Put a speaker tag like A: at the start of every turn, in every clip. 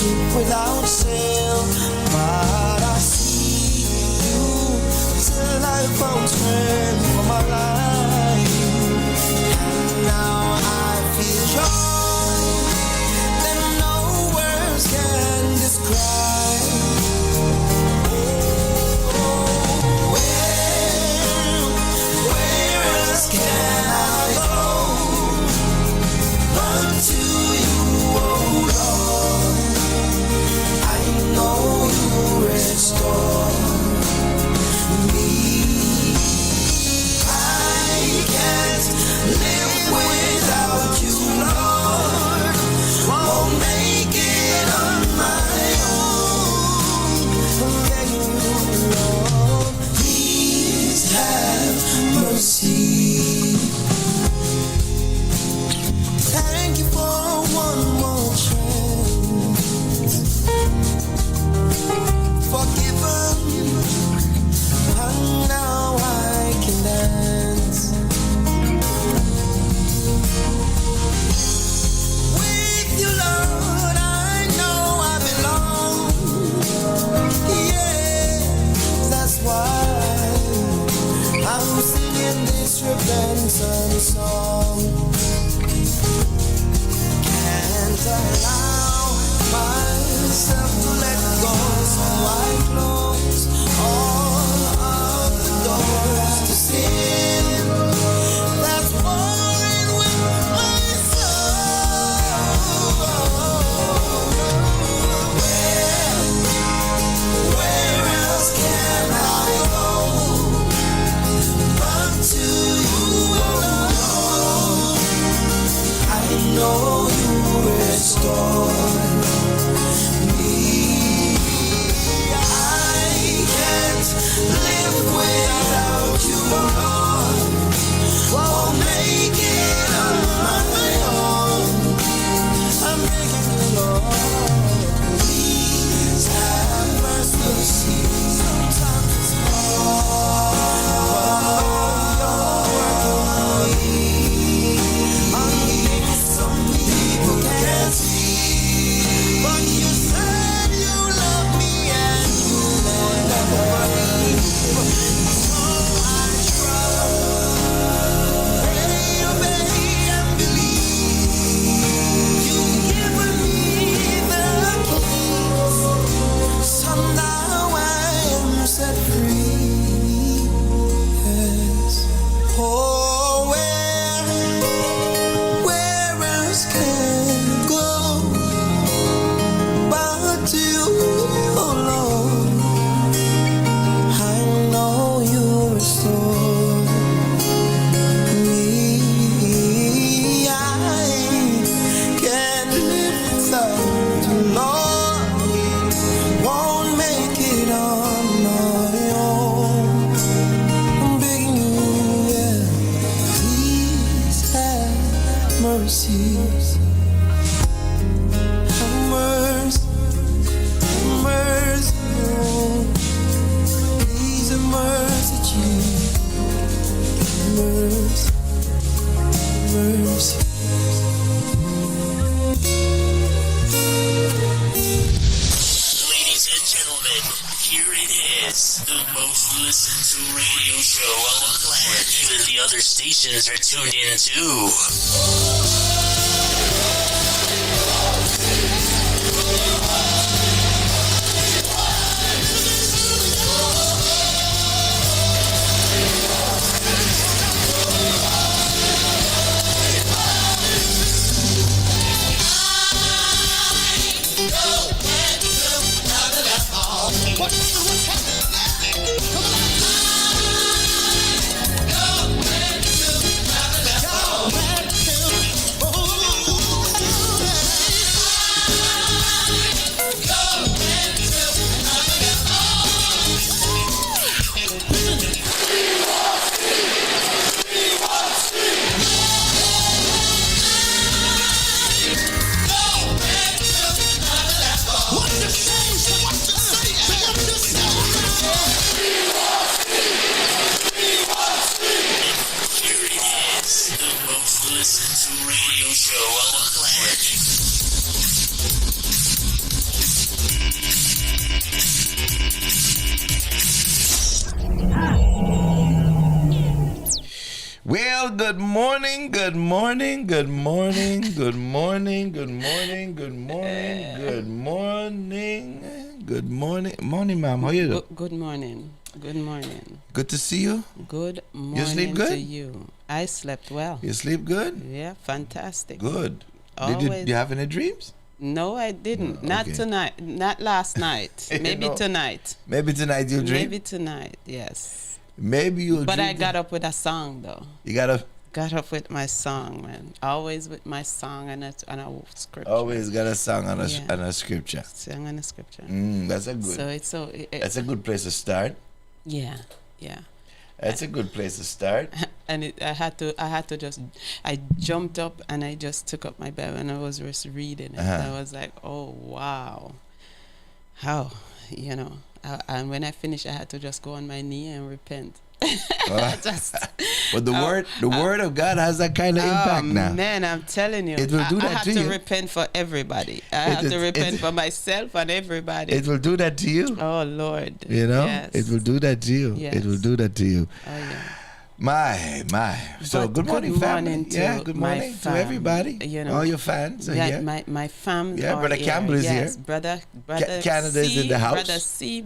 A: ship without sail, but I see you till I found strength for my life. And now I feel joy that no words can describe. Oh, where else can I go but to you, oh Lord? I know you restore me. I can't live without you, Lord. Won't make it on my own. I'm begging you, Lord, please have mercy. Thank you for one more chance. Forgiven, and now I can dance. With you, Lord, I know I belong. Yeah, that's why I'm singing this repentance song. Can't allow myself to let go, so I close all of the doors to sin that's warring with my soul. Where else can I go but to you, oh Lord? I know you restore me. I can't live without you, Lord. Won't make it on my own. I'm begging you, Lord, please have mercy. Sometimes it's hard, but you're working. Some people can't see, but you said you love me and you will never leave. So I trust, pray, obey, and believe. You've given me the keys, so now I am set free. Yes. Oh, where else can I go but to you, oh Lord? I know you restore me. I can't live without you, Lord. Won't make it on my own. I'm begging you, yeah, please have mercy. Have mercy, have mercy, Lord. Please have mercy, Jesus. Have mercy, have mercy.
B: Ladies and gentlemen, here it is, the most listened to radio show on the planet. Even the other stations are tuned in too.
C: Well, good morning, good morning, good morning, good morning, good morning, good morning, good morning, good morning. Morning, ma'am. How you doing?
D: Good morning. Good morning.
C: Good to see you.
D: Good morning
C: sleep good?
D: to you. I slept well.
C: You sleep good?
D: Yeah, fantastic.
C: Good.
D: Always.
C: Did you have any dreams?
D: No, I didn't. Not
C: okay.
D: tonight. Not last night. Maybe
C: No.
D: tonight.
C: Maybe tonight you'll dream?
D: Maybe tonight, yes.
C: Maybe you'll
D: But
C: dream.
D: I got up with a song, though.
C: You gotta
D: Got up with my song, man. Always with my song and a scripture.
C: always got a song on a,
D: Yeah.
C: on a scripture.
D: Song and a scripture.
C: That's a good.
D: So it's so...
C: That's a good place to start.
D: yeah, yeah.
C: That's a good place to start.
D: And I had to just, I jumped up and I just took up my Bible and I was just reading it. I was like, oh, wow. How, you know. And when I finished, I had to just go on my knee and repent. Just,
C: But the word of God has that kind of impact now.
D: Man, I'm telling you.
C: It will do
D: I
C: that
D: have
C: to
D: to
C: you.
D: repent for everybody. I have to repent for myself and everybody.
C: It will do that to you.
D: Oh, Lord.
C: You know,
D: Yes.
C: it will do that to you.
D: Yes.
C: It will do that to you.
D: Oh, yeah.
C: My. So
D: But
C: good morning,
D: good
C: family.
D: morning to
C: Yeah, good
D: my
C: morning to
D: fam,
C: everybody.
D: you know.
C: All your fans are
D: Yeah,
C: here.
D: my fam.
C: Yeah,
D: are
C: Brother
D: here.
C: Campbell is
D: yes,
C: here.
D: Brother
C: Canada is
D: C,
C: in the house.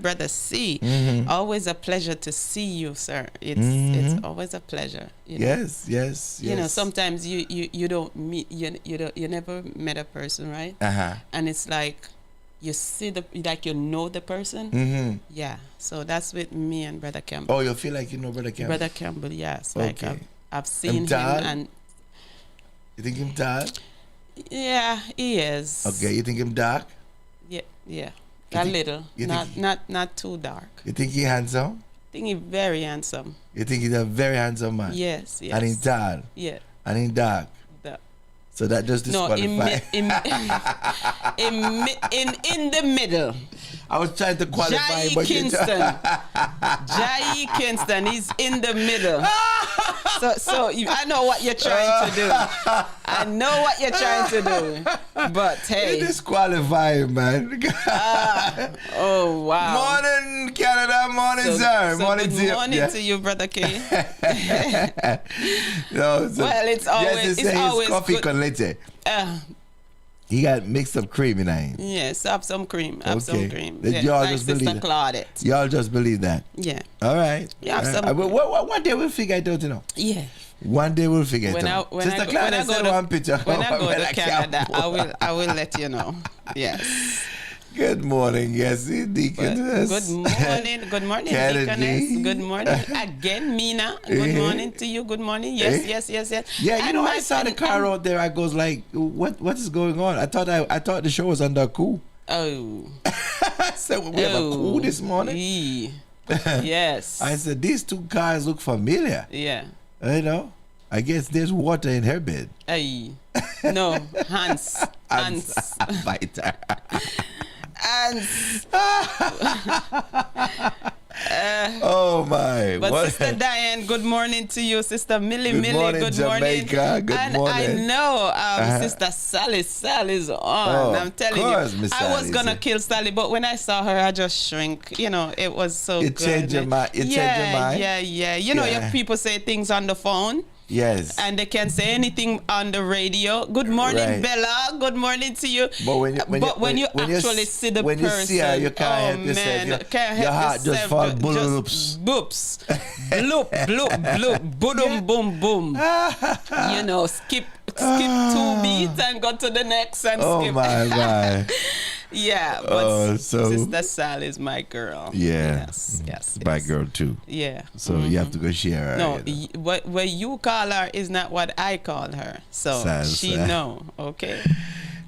D: Brother C. Always a pleasure to see you, sir. It's always a pleasure. You know?
C: Yes.
D: You know, sometimes you don't meet you never met a person, right? And it's like you see you know the person. Yeah. So that's with me and Brother Campbell.
C: Oh, you feel like you know Brother Campbell?
D: Brother Campbell, yes. Like
C: Okay.
D: I've seen him
C: Todd?
D: and
C: You think him tall?
D: yeah, he is.
C: Okay, you think him dark?
D: Yeah.
C: You
D: A
C: think-
D: little.
C: you think-
D: Not too dark.
C: You think he handsome?
D: I think he's very handsome.
C: You think he's a very handsome man?
D: Yes.
C: And he tall?
D: Yeah.
C: And he dark?
D: The,
C: So that just
D: no,
C: disqualify.
D: in the middle.
C: I was trying to qualify,
D: Jai
C: but you
D: Kingston. Jai Kingston. He's in the middle. So I know what you're trying to do. I know what you're trying to do. But
C: You
D: hey.
C: disqualify, man.
D: Oh wow.
C: Morning, Canada. Morning, sir.
D: So
C: Morning,
D: good
C: to you.
D: morning
C: Yeah.
D: to you, Brother K.
C: No, so
D: Well, it's always-
C: Jesse
D: it's
C: say his
D: always
C: coffee
D: good.
C: con leche. He got mixed up cream in it.
D: Yes, have some cream. Have some
C: Okay.
D: cream.
C: Did
D: Yeah,
C: y'all
D: like
C: just believe
D: Sister
C: that?
D: Claudette.
C: Y'all just believe that.
D: Yeah.
C: All right.
D: You have
C: All
D: some-
C: right. One day we'll figure it out, you know.
D: Yeah.
C: One day we'll figure it
D: When I
C: out.
D: when
C: Sister
D: I, when
C: Claudia
D: I go
C: send
D: to
C: one picture.
D: when I go
C: When
D: to
C: I
D: Canada,
C: can't-
D: I will let you know. Yes.
C: Good morning, yes,
D: But
C: Deaconess.
D: good morning,
C: Kennedy.
D: Deaconess. Good morning again, Mina. Good morning to you. Good morning. Yes.
C: Yeah, you
D: And
C: know, I
D: my-
C: saw the car out there. I goes like, what is going on? I thought the show was under a coup.
D: Oh.
C: I said, well, we have a coup this morning.
D: Yee. Yes.
C: I said, these two cars look familiar.
D: Yeah.
C: You know, I guess there's water in her bed.
D: Ay. No, Hans.
C: Fighter.
D: Hans.
C: Oh my!
D: But
C: What-
D: Sister Diane, good morning to you. Sister Millie,
C: Good
D: Millie,
C: morning,
D: good morning.
C: Jamaica. Good
D: and
C: morning.
D: I know Sister Sally's on.
C: Oh,
D: I'm telling
C: course,
D: you.
C: Miss
D: I was
C: Sally's
D: gonna
C: here.
D: kill Sally, but when I saw her, I just shrink. You know, it was so
C: It
D: good.
C: changed your mind- it changed your mind?
D: Yeah. You know,
C: Yeah.
D: your people say things on the phone.
C: Yes.
D: And they can say anything on the radio. Good morning,
C: Right.
D: Bella. Good morning to you.
C: But when you
D: actually see the
C: when
D: person,
C: you see her, you can't help yourself.
D: man, can't help
C: Your heart just
D: yourself.
C: fall boops.
D: Boops. Bloop, bloop, bloop. Boom, boom, boom. You know, skip 2 beats and go to the next and
C: Oh
D: skip.
C: my.
D: Yeah, but
C: Oh, so-
D: Sister Sal is my girl.
C: Yeah.
D: Yes.
C: My girl too.
D: Yeah.
C: So you have to go share her.
D: No,
C: you know.
D: what you call her is not what I call her. So she
C: Sad.
D: know, okay?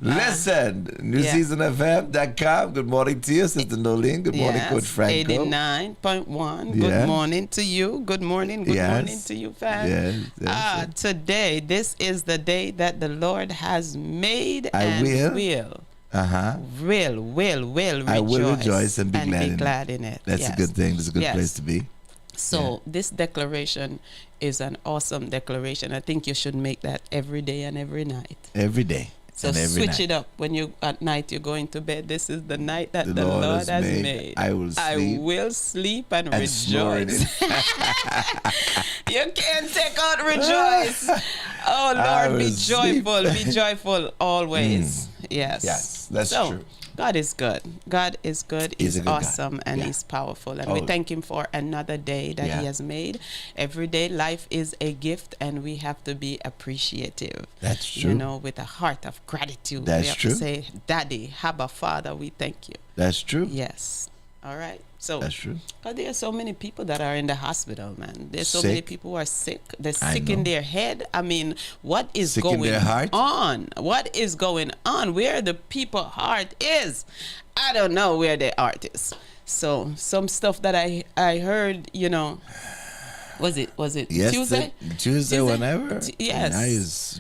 C: Listen,
D: yeah.
C: newseasonfm.com. Good morning to you, Sister Nolene. Good morning, Coach Franco.
D: 89.1.
C: Yeah.
D: Good morning to you. Good morning. Good
C: Yes.
D: morning to you, fam.
C: Yes.
D: Today, this is the day that the Lord has made
C: I
D: and
C: will.
D: will
C: Uh-huh.
D: rejoice.
C: I will rejoice and be
D: glad in it.
C: That's
D: Yes.
C: a good thing. That's a good
D: Yes.
C: place to be.
D: So this declaration is an awesome declaration. I think you should make that every day and every night.
C: Every day.
D: So
C: And every
D: switch
C: night.
D: it up when you at night you're going to bed. This is the night that
C: The
D: the
C: Lord
D: Lord
C: has
D: has
C: made.
D: made.
C: I will sleep
D: will sleep and
C: and snore in
D: rejoice.
C: it.
D: You can't take out rejoice. Oh
C: I
D: Lord, be
C: will sleep.
D: joyful, be joyful always. Yes.
C: Yes, that's
D: so,
C: true.
D: God is good. God is good.
C: He's
D: He's
C: a good God.
D: awesome and
C: Yeah.
D: He's powerful. And we
C: Oh.
D: thank Him for another day that
C: Yeah.
D: He has made. Every day life is a gift and we have to be appreciative.
C: That's
D: You
C: true.
D: know, with a heart of gratitude.
C: That's
D: we have
C: true.
D: to say, Daddy, Abba, Father, we thank you.
C: That's true.
D: Yes. All right. So,
C: That's true.
D: because there are so many people that are in the hospital, man. There's so many
C: Sick.
D: people who are sick. They're
C: I
D: sick in
C: know.
D: their head. I mean, what is
C: Sick in
D: going
C: their heart?
D: on? What is going on? Where the people heart is? I don't know where their heart is. So some stuff that I heard, you know, was it
C: Yes,
D: Tuesday?
C: Tuesday, whenever.
D: Yes.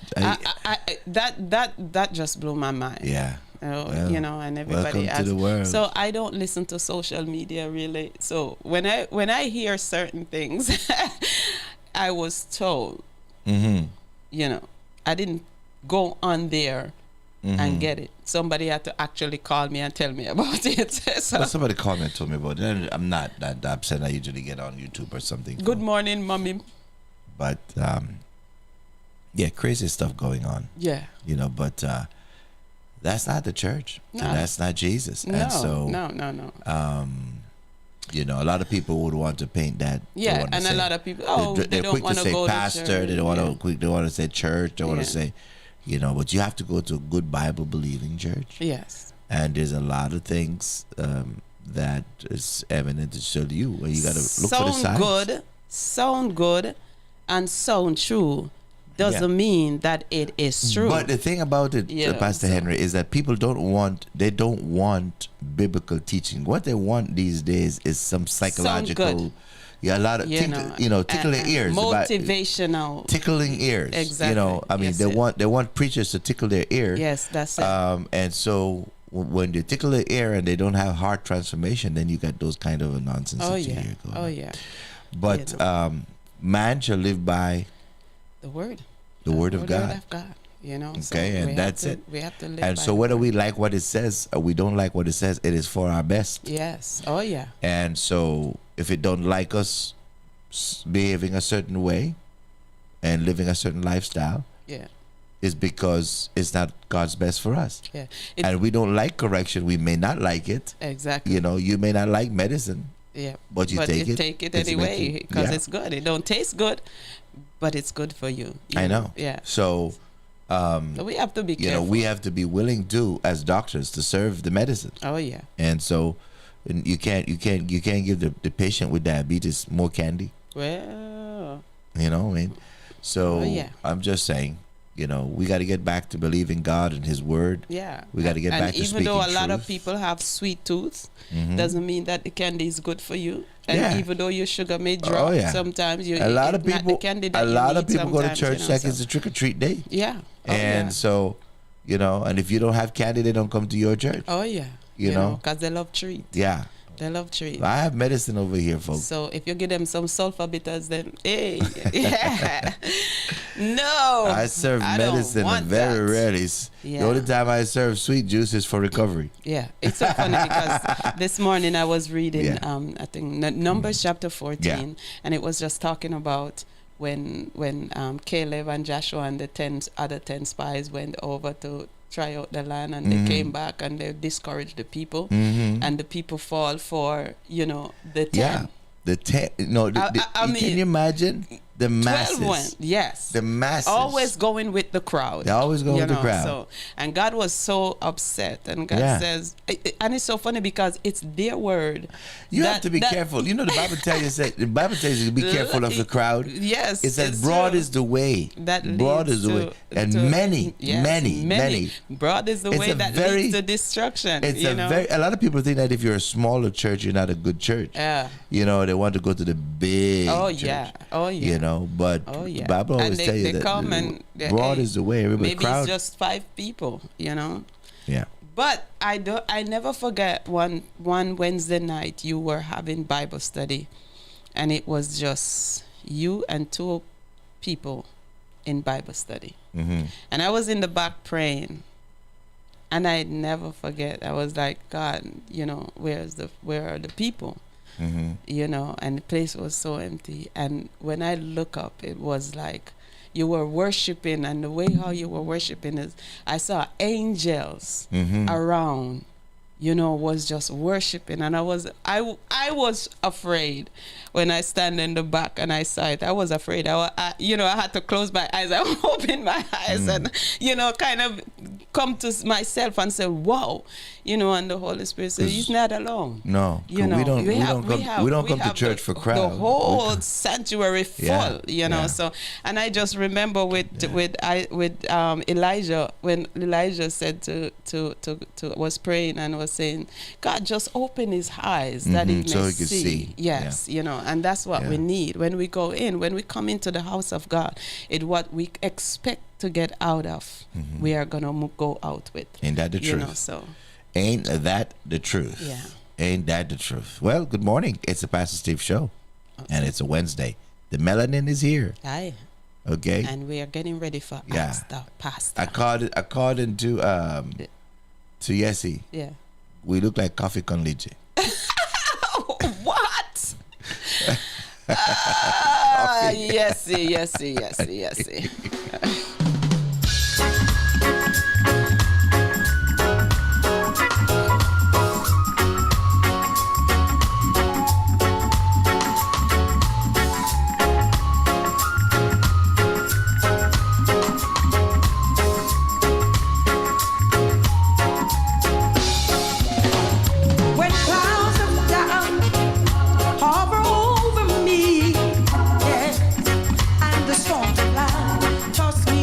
D: That just blew my mind.
C: Yeah. Well,
D: You know, and everybody
C: welcome to the world.
D: So I don't listen to social media really. So when I hear certain things, I was told,
C: Mm-hmm.
D: you know, I didn't go on there and get it. Somebody had to actually call me and tell me about it. So,
C: Well, somebody called me and told me about it. I'm not that upset. I usually get on YouTube or something.
D: good morning, mommy.
C: But yeah, crazy stuff going on.
D: Yeah.
C: You know, but that's not the church.
D: No.
C: And that's not Jesus.
D: No,
C: and so
D: no.
C: you know, a lot of people would want to paint that. They
D: Yeah,
C: want to
D: and
C: say-
D: a lot of people,
C: they're
D: they don't
C: quick
D: want
C: to
D: to
C: say
D: go
C: pastor.
D: to church.
C: They don't want
D: Yeah.
C: to quick. They want to say church. They want
D: Yeah.
C: to say, you know, but you have to go to a good Bible believing church.
D: Yes.
C: And there's a lot of things that is evident to show you where you got to look for the signs.
D: Sound good, and sound true doesn't mean that it is true.
C: But the thing about it,
D: Yeah,
C: Pastor
D: so-
C: Henry, is that people don't want biblical teaching. What they want these days is some psychological.
D: good.
C: Yeah, a lot of tickle their ears. about-
D: motivational.
C: tickling ears. You know,
D: Exactly.
C: I mean,
D: Yes,
C: they
D: yes.
C: want preachers to tickle their ear.
D: Yes, that's it.
C: And so when they tickle their ear and they don't have heart transformation, then you get those kind of nonsense.
D: Oh
C: that you
D: yeah.
C: hear going
D: Oh
C: on.
D: yeah.
C: But
D: You
C: man shall live by
D: The word.
C: the word of God.
D: Word of God. You know. so
C: Okay, and
D: we have
C: that's
D: to-
C: it.
D: We have to live.
C: And
D: by
C: so
D: the
C: whether
D: word.
C: we like what it says or we don't like what it says, it is for our best.
D: Yes. Oh yeah.
C: And so if it don't like us behaving a certain way and living a certain lifestyle,
D: Yeah.
C: is because it's not God's best for us.
D: Yeah.
C: And we don't like correction. We may not like it.
D: Exactly.
C: You know, you may not like medicine,
D: Yeah.
C: but you take it.
D: Take it
C: It's
D: anyway
C: making-
D: because
C: yeah.
D: it's good. It don't taste good, but it's good for you.
C: I know.
D: Yeah.
C: So,
D: So we have to be
C: you know,
D: careful.
C: we have to be willing to, as doctors, to serve the medicine.
D: Oh yeah.
C: And so, and you can't give the patient with diabetes more candy.
D: Well.
C: You know what I mean? So
D: Oh, yeah.
C: I'm just saying, you know, we got to get back to believing God and His Word.
D: Yeah.
C: We got to get
D: and
C: back to
D: even
C: speaking
D: though a lot of
C: truth.
D: people have sweet tooth,
C: Mhm.
D: doesn't mean that the candy is good for you. And
C: Yeah.
D: even though your sugar may drop,
C: Oh, yeah.
D: sometimes you
C: A lot of
D: it's not the
C: people,
D: candy that
C: a
D: you
C: lot of
D: need
C: people go to
D: sometimes,
C: church
D: you know,
C: like
D: so-
C: it's a trick or treat day.
D: Yeah. Oh,
C: And
D: yeah.
C: so, you know, and if you don't have candy, they don't come to your church.
D: Oh yeah.
C: You know?
D: because they love treat.
C: Yeah.
D: They love treat.
C: I have medicine over here, folks.
D: So if you give them some sulfur bitters, then hey, yeah. No,
C: I serve
D: I don't
C: medicine
D: want
C: very
D: that.
C: rarely. The
D: Yeah.
C: only time I serve sweet juice is for recovery.
D: Yeah, it's so funny because this morning I was reading,
C: Yeah.
D: I think Numbers chapter 14,
C: Yeah.
D: and it was just talking about when Caleb and Joshua and the other 10 spies went over to try out the land, and they came back and they discouraged the people,
C: Mm-hmm.
D: and the people fall for the 10.
C: Yeah. The 10, no,
D: I mean,
C: can you imagine the
D: 12
C: masses?
D: went, yes.
C: The masses.
D: Always going with the crowd.
C: They always go
D: you
C: with the
D: know,
C: crowd.
D: So, and God was so upset, and God
C: Yeah.
D: says, and it's so funny because it's their word.
C: You have
D: that-
C: to be
D: that-
C: careful. You know, the Bible tells you to be careful of the crowd.
D: Yes,
C: It says
D: it's
C: broad
D: true.
C: is the way.
D: That
C: broad
D: leads
C: is the
D: to-
C: way. And
D: to-
C: many,
D: yes,
C: many.
D: Broad is the
C: It's
D: way
C: a
D: that
C: very-
D: leads to destruction.
C: It's
D: you know?
C: a lot of people think that if you're a smaller church, you're not a good church.
D: Yeah.
C: You know, they want to go to the big
D: Oh
C: church.
D: yeah. Oh yeah.
C: You know, but
D: Oh yeah.
C: the Bible always
D: and they,
C: tell you
D: they
C: that
D: come and they-
C: broad
D: hey,
C: is the way. Everybody
D: maybe
C: crowd.
D: it's just 5 people. You know.
C: Yeah.
D: But I never forget one Wednesday night you were having Bible study, and it was just you and 2 people in Bible study,
C: Mm-hmm.
D: and I was in the back praying, And I never forget. I was like, God, where are the people? And the place was so empty. And when I look up, it was like you were worshiping, and the way how you were worshiping is, I saw angels around, was just worshiping. And I was afraid when I stand in the back and I saw it. I was afraid. I had to close my eyes. I opened my eyes and, kind of come to myself and say, wow, and the Holy Spirit said, he's not alone.
C: No, we don't come to church for crowds.
D: The whole sanctuary full, So, and I just remember with Elijah, when Elijah said was praying and was saying, God, just open his eyes that he may
C: so he could see.
D: Yes, and that's what we need when we go in, when we come into the house of God. It's what we expect to get out of. We are gonna go out with.
C: Ain't that the truth?
D: So.
C: Ain't that the truth?
D: Yeah.
C: Ain't that the truth? Well, good morning. It's the Pastor Steve Show, and it's a Wednesday. The melanin is here.
D: Aye.
C: Okay.
D: And we are getting ready for Pastor.
C: According to Yessie.
D: Yeah.
C: We look like coffee con leche.
D: What? Yes.
E: Toss me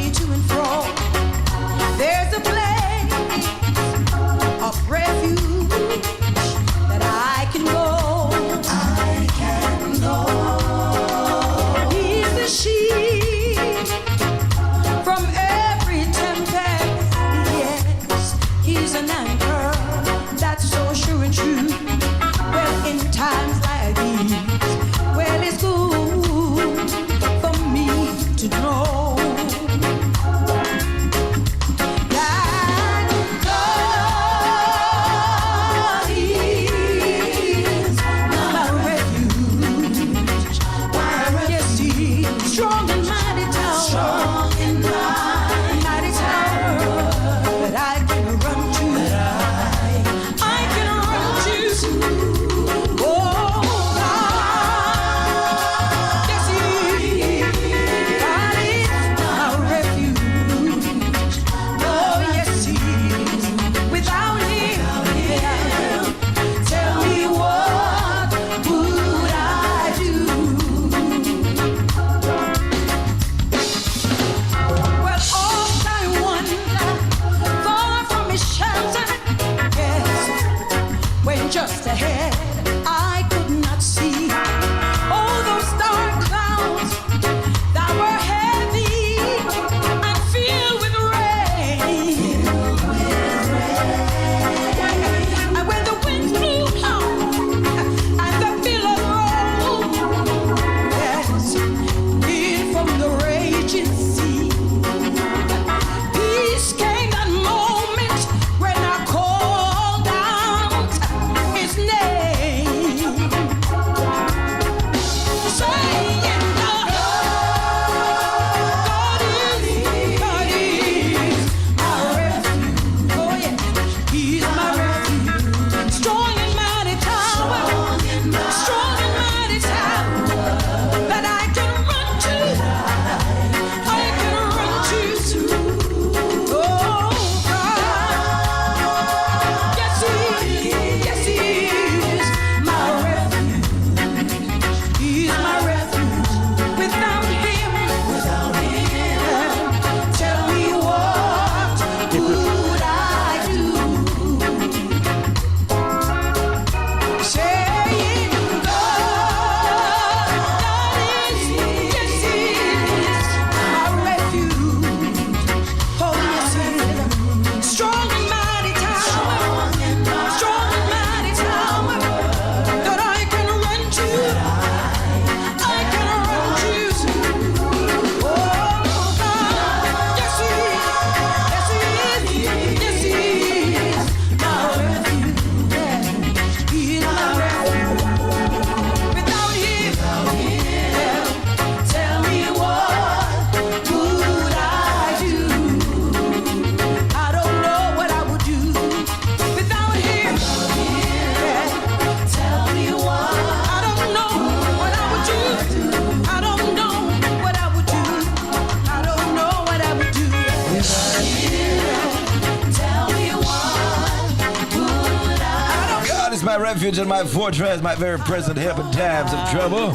C: God is my refuge and my fortress, my very present help in times of trouble.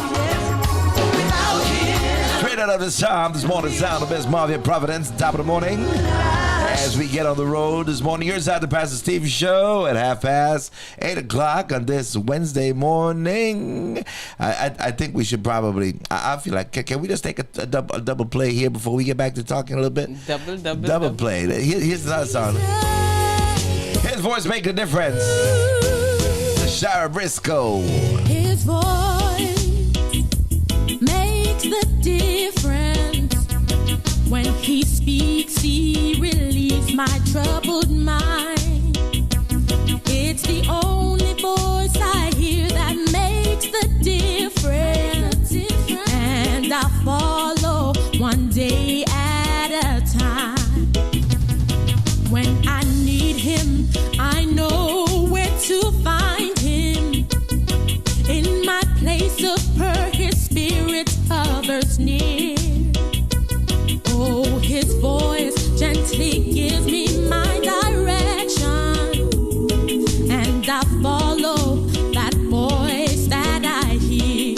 C: Straight out of the Psalm this morning, sound of best Marvin Providence, top of the morning. As we get on the road this morning, here's how the Pastor Steve Show at 8:30 on this Wednesday morning. I think we should probably, I feel like, can we just take a double play here before we get back to talking a little bit? Double play. Here's another song. His voice make a difference. Shara Briscoe.
E: His voice makes the difference. When he speaks, he relieves my troubled mind. It's the only voice I hear that makes the difference. And I follow one day at a time. When I need him, I know where to find him. In my place of prayer, his spirit hovers near. Oh, his voice gently gives me my direction, and I follow that voice that I hear.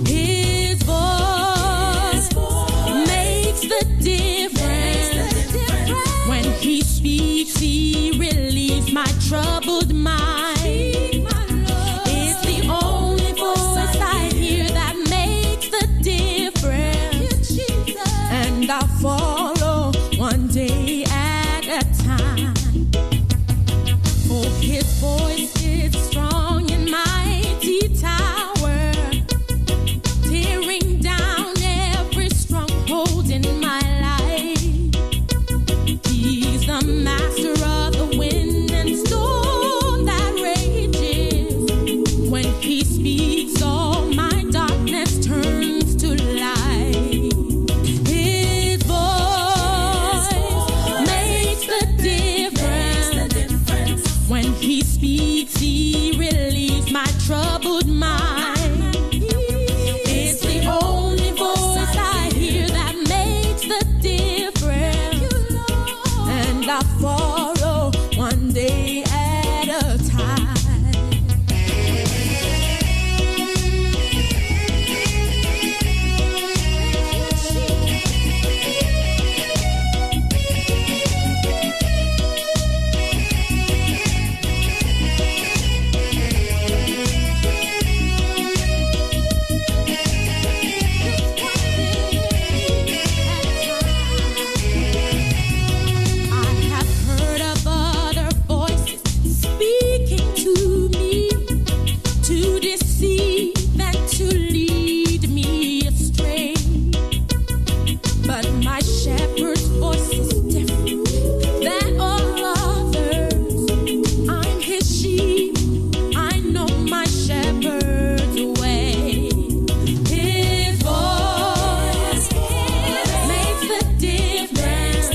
E: His voice makes the difference. When he speaks, he relieves my troubled mind. It's the only voice I hear that makes the difference. And I follow one day at a time. For his voice is strong and mighty tower, tearing down every stronghold in my life. He's the master of the wind and storm that rages. When he speaks, all my darkness turns to light. His voice makes the difference. When he speaks, he relieves my troubled mind. It's the only voice I hear that makes the difference. And I follow one day at a time. I have heard of other voices speaking to me, to deceive and to lead me astray. But my shepherd's voice is different than all others. I'm his sheep, I know my shepherd's way. His voice makes the difference.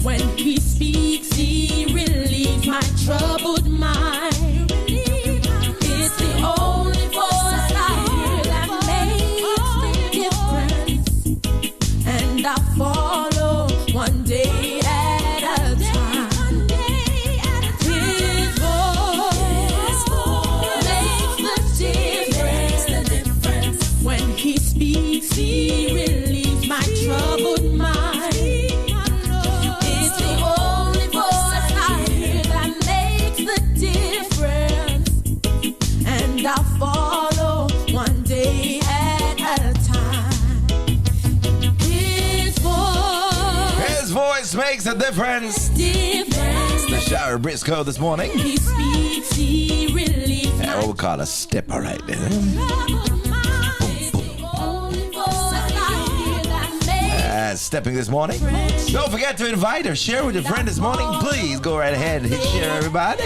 E: When he speaks, he relieves my troubled mind. It's the only voice I hear that makes the difference. And I follow one day at a time. His voice makes the difference. When he speaks, he relieves my troubled mind. It's the only voice I hear that makes the difference. And I follow one day at a time. His
C: voice makes a difference.
E: difference.
C: Shara Briscoe this morning.
E: He speaks, he relieves
C: What we call a stepper right there. Stepping this morning. Don't forget to invite or share with your friend this morning. Please go right ahead and hit share, everybody.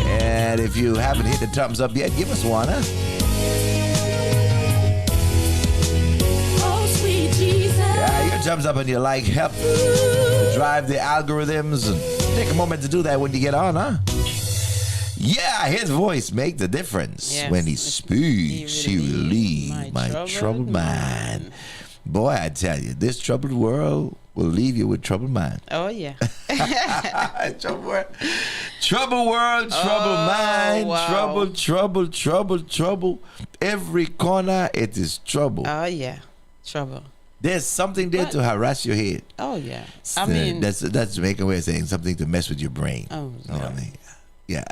C: And if you haven't hit the thumbs up yet, give us one, huh?
E: Oh, sweet Jesus.
C: Yeah, your thumbs up and your like help drive the algorithms. And take a moment to do that when you get on, huh? Yeah, his voice makes the difference.
D: Yes.
C: When he speaks, he relieves my troubled mind. Boy, I tell you, this troubled world will leave you with troubled mind.
D: Oh yeah.
C: Troubled world, troubled world, troubled mind,
D: wow.
C: trouble. Every corner, it is trouble.
D: Oh yeah. Trouble.
C: There's something there to harass your head.
D: Oh yeah. I mean,
C: that's Jamaican way of saying something to mess with your brain.
D: Oh,
C: you know what I mean? Yeah.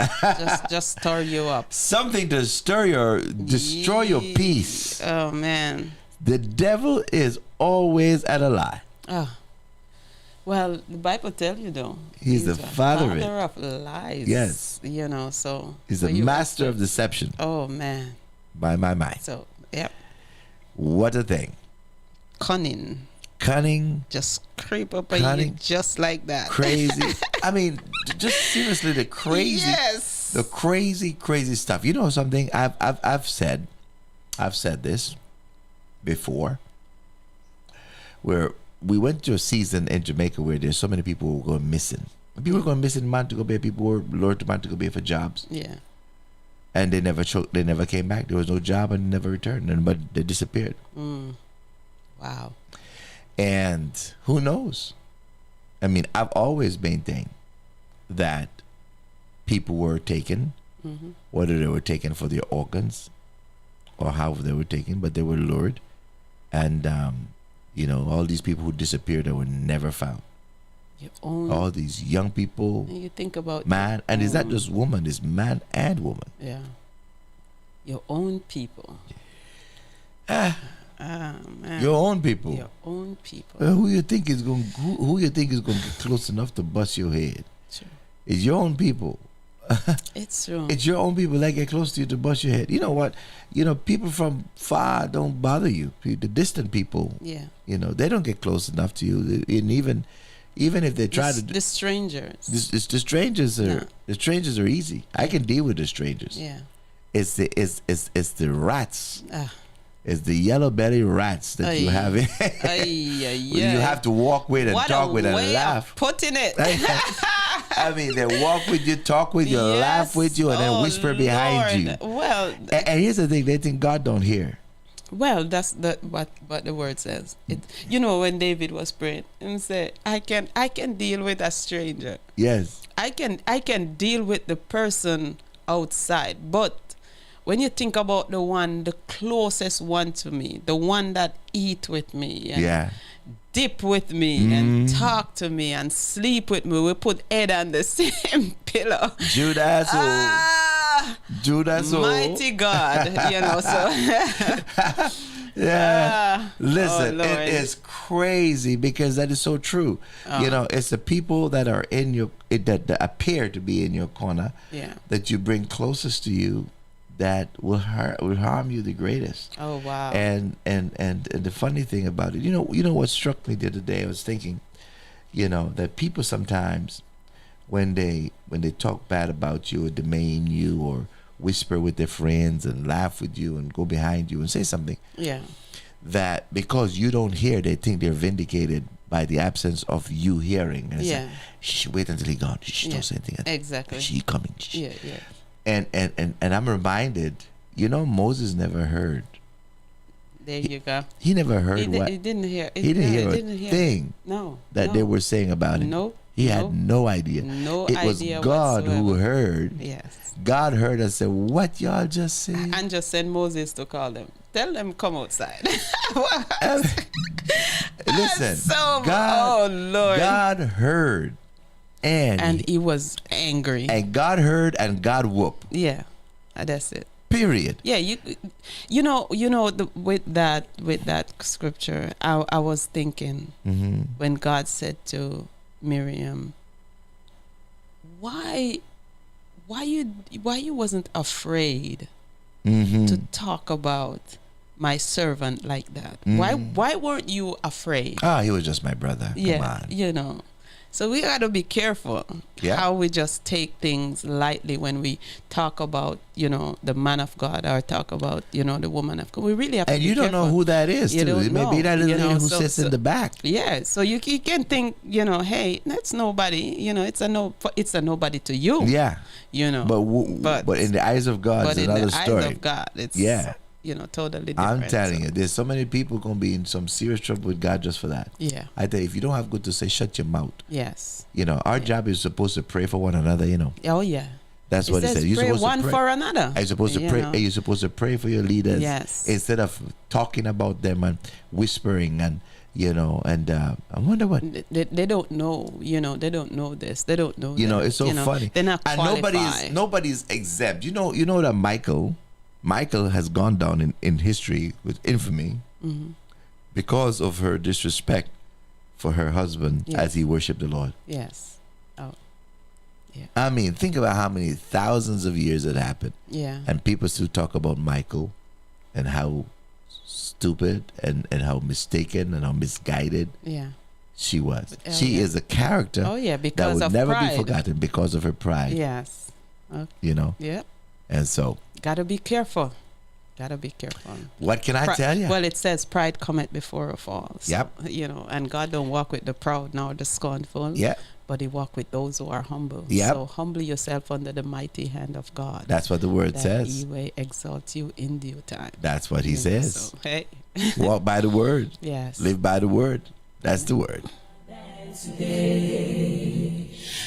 D: just stir you up.
C: Something to destroy your peace.
D: Oh man.
C: The devil is always at a lie.
D: Oh. Well, the Bible tells you though.
C: He's the father of it.
D: of lies.
C: Yes.
D: You know, so
C: He's
D: so
C: the master of deception.
D: Oh man.
C: My.
D: So yep.
C: What a thing.
D: Cunning.
C: Just
D: creep up on you just like that.
C: Crazy. I mean, just seriously, the crazy,
D: yes.
C: the crazy stuff. You know something? I've said this before, where we went to a season in Jamaica where there's so many people who were going missing. People were going missing in Montego Bay. People were lured to Montego Bay for jobs.
D: Yeah.
C: And they never came back. There was no job and never returned. But they disappeared.
D: Wow.
C: And who knows? I mean, I've always maintained that people were taken, whether they were taken for their organs or however they were taken, but they were lured. And, all these people who disappeared that were never found. All these young people.
D: You think about
C: man, and it's not just woman, it's man and woman.
D: Yeah. Your own people. Man.
C: Your own people.
D: Your own people.
C: Who you think is going to get close enough to bust your head?
D: True.
C: It's your own people.
D: It's true.
C: It's your own people that get close to you to bust your head. You know what? People from far don't bother you. The distant people.
D: Yeah.
C: They don't get close enough to you. And even if they try to.
D: The strangers.
C: The strangers are. The strangers are easy. I can deal with the strangers.
D: Yeah.
C: It's the rats. It's the yellow belly rats that you have. You have to walk with and talk with and laugh.
D: Putting it.
C: I mean, they walk with you, talk with you, laugh with you, and then whisper behind you.
D: Well,
C: and here's the thing: they think God don't hear.
D: Well, that's what the word says. When David was praying and said, "I can deal with a stranger.
C: Yes,
D: I can deal with the person outside, but." When you think about the closest one to me, the one that eat with me, and dip with me, and talk to me, and sleep with me, we put head on the same pillow.
C: Judas,
D: mighty God, so.
C: Listen, it is crazy because that is so true. It's the people that are in that appear to be in your corner that you bring closest to you that will harm you the greatest.
D: Oh wow!
C: And the funny thing about it, you know what struck me the other day? I was thinking, that people sometimes, when they talk bad about you or demean you or whisper with their friends and laugh with you and go behind you and say something, that because you don't hear, they think they're vindicated by the absence of you hearing. And say, shh, wait until he's gone. Shh, don't say anything.
D: Exactly.
C: She's coming. Shh.
D: Yeah.
C: And I'm reminded, Moses never heard.
D: There you go.
C: He never heard
D: he didn't hear.
C: He didn't hear a thing that they were saying about it.
D: Nope.
C: He had no idea. It was God who heard.
D: Yes.
C: God heard and said, "What y'all just said?"
D: And just send Moses to call them. Tell them come outside.
C: Listen,
D: God, oh Lord.
C: God heard. And
D: he was angry.
C: And God heard and God whooped.
D: Yeah, that's it.
C: Period.
D: Yeah, with that scripture, I was thinking when God said to Miriam, why you wasn't afraid to talk about my servant like that? Why weren't you afraid?
C: He was just my brother. Come on.
D: So we got to be careful how we just take things lightly when we talk about, the man of God or talk about, the woman of God. We really have to be careful.
C: And you don't know who that is, too. It may be that little lady who sits in the back.
D: Yeah, so you can think, hey, that's nobody. It's a nobody to you.
C: Yeah.
D: But
C: in the eyes of God, it's another story.
D: But in the eyes of God, it's totally different.
C: I'm telling you, there's so many people gonna be in some serious trouble with God just for that.
D: Yeah.
C: I tell you, if you don't have good to say, shut your mouth.
D: Yes.
C: Our job is supposed to pray for one another.
D: Oh yeah.
C: That's what it says.
D: You're supposed one to pray for another.
C: You're supposed to pray. You're supposed to pray for your leaders.
D: Yes.
C: Instead of talking about them and whispering and I wonder what
D: they don't know. They don't know this. They don't know.
C: It's so funny.
D: They're not qualified.
C: And nobody's exempt. You know that Michael has gone down in history with infamy because of her disrespect for her husband as he worshipped the Lord.
D: Yes. Oh. Yeah.
C: I mean, think about how many thousands of years it happened.
D: Yeah.
C: And people still talk about Michael and how stupid and how mistaken and how misguided she was. She is a character
D: because
C: that would
D: of
C: never
D: pride.
C: be forgotten because of her pride.
D: Yes.
C: Yeah. And so
D: gotta be careful. Gotta be careful.
C: What can I tell you?
D: Well, it says pride cometh before a fall. So,
C: Yep.
D: And God don't walk with the proud nor the scornful.
C: Yep.
D: But he walk with those who are humble.
C: Yep.
D: So humble yourself under the mighty hand of God.
C: That's what the word
D: that
C: says.
D: He will exalt you in due time.
C: That's what he says.
D: So, hey.
C: Walk by the word.
D: Yes.
C: Live by the word. That's the word.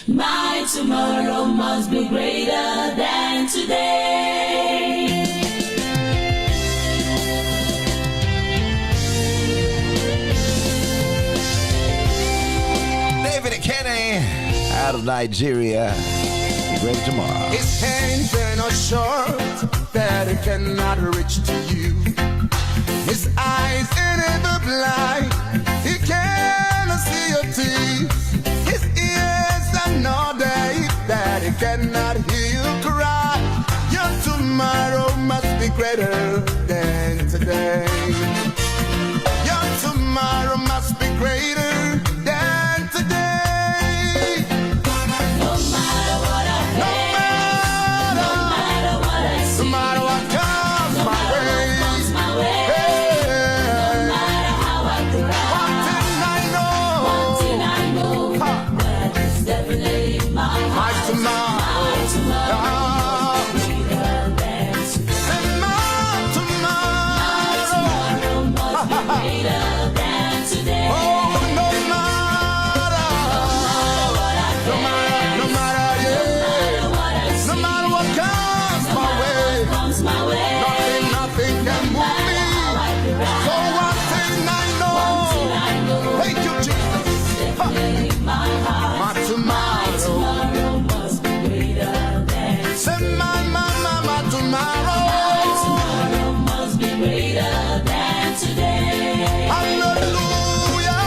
E: My tomorrow must be greater than today.
C: David Kenny out of Nigeria. Be ready tomorrow.
A: His hands are not short that it cannot reach to you. His eyes ain't ever blind, he cannot see your teeth. His ears are not deaf that he cannot hear you cry. Your tomorrow must be greater than today. Your tomorrow must be greater than today.
E: No matter what I face, no matter what I see,
A: No matter what comes
E: no
A: my
E: matter
A: way.
E: what comes my way,
A: Hey.
E: no matter how I cry,
A: One thing I know.
E: one thing I know, that is definitely in my
A: My
E: heart.
A: tomorrow.
E: My tomorrow must be greater than today.
A: And my tomorrow.
E: Tomorrow must be greater than today.
A: Oh, no matter.
E: What I
A: No matter, no matter, yeah.
E: what I
A: No
E: see,
A: matter what comes my way.
E: comes my way.
A: Nothing can move me. So one thing I know. Thank you, Jesus. Ha. My tomorrow.
E: Tomorrow must be greater than
A: Say my tomorrow.
E: tomorrow must be greater than today.
A: Hallelujah.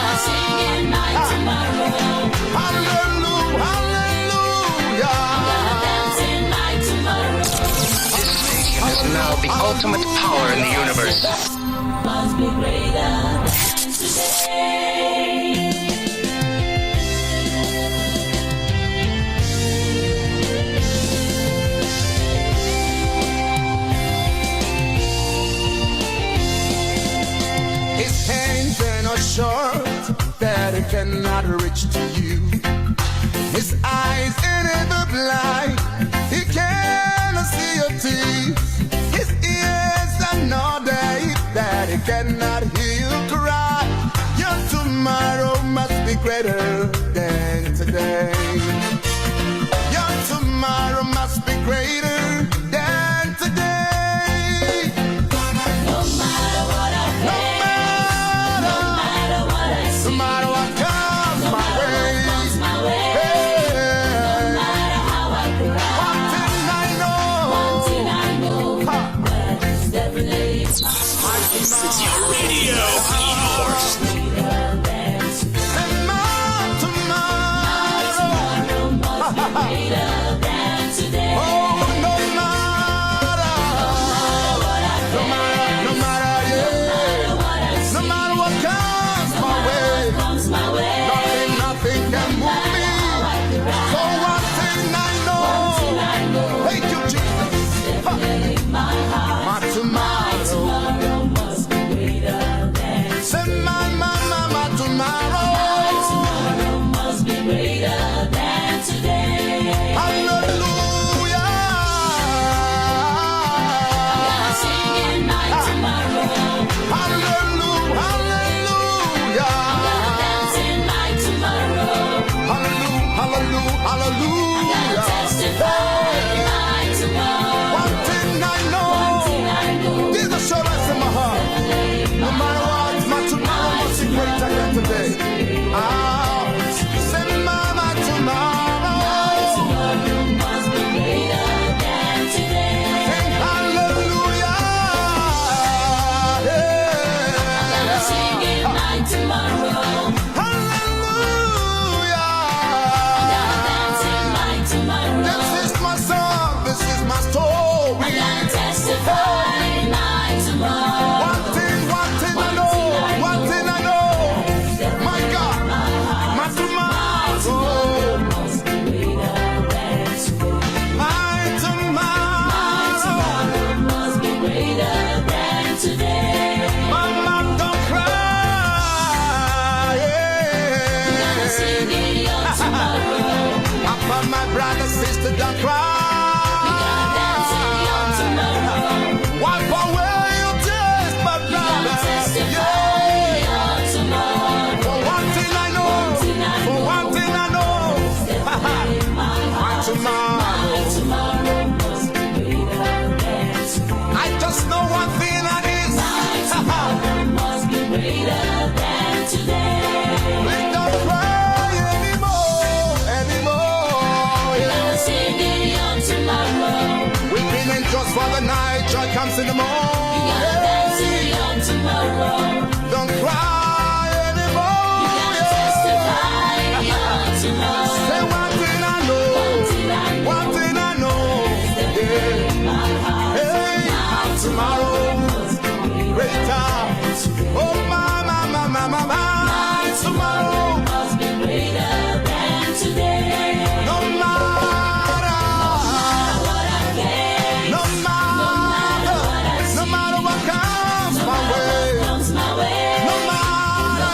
E: I'm singing my tomorrow.
A: Hallelujah. Hallelujah.
E: I'm dancing my tomorrow.
F: This station is now the ultimate power in the universe.
E: Must be greater than today.
A: His hands are not short that it cannot reach to you. His eyes ain't ever blind, he cannot see your teeth. His ears are not deaf that he cannot hear you cry. Your tomorrow must be greater than today. Your tomorrow must be greater than today.
E: No matter what I
A: No
E: face,
A: matter,
E: no matter what I
A: no
E: see,
A: matter what comes my way. hallelujah. One thing I know, Jesus showed us in my heart. No matter what, my tomorrow must be greater than today. Say my tomorrow. Sing hallelujah. This is my song, this is my story. One thing I know, my God, my tomorrow, my tomorrow,
E: must be greater than today.
A: Mama, don't cry, Papa, my brother, sister, don't cry. Wipe away your tears, my brother. For one thing I know, my tomorrow. I just know one thing that is.
E: Must be greater than today.
A: We don't cry anymore. Yeah.
E: Singing on tomorrow.
A: We've been in just for the night, joy comes in the morning.
E: Dancing on tomorrow.
A: Don't cry anymore.
E: Testify on tomorrow.
A: Say one thing I know. One thing I know. Yeah. Hey, tomorrow. Greater. Oh, my. Tomorrow.
E: Must be greater than today.
A: No matter. No matter what comes my way. No matter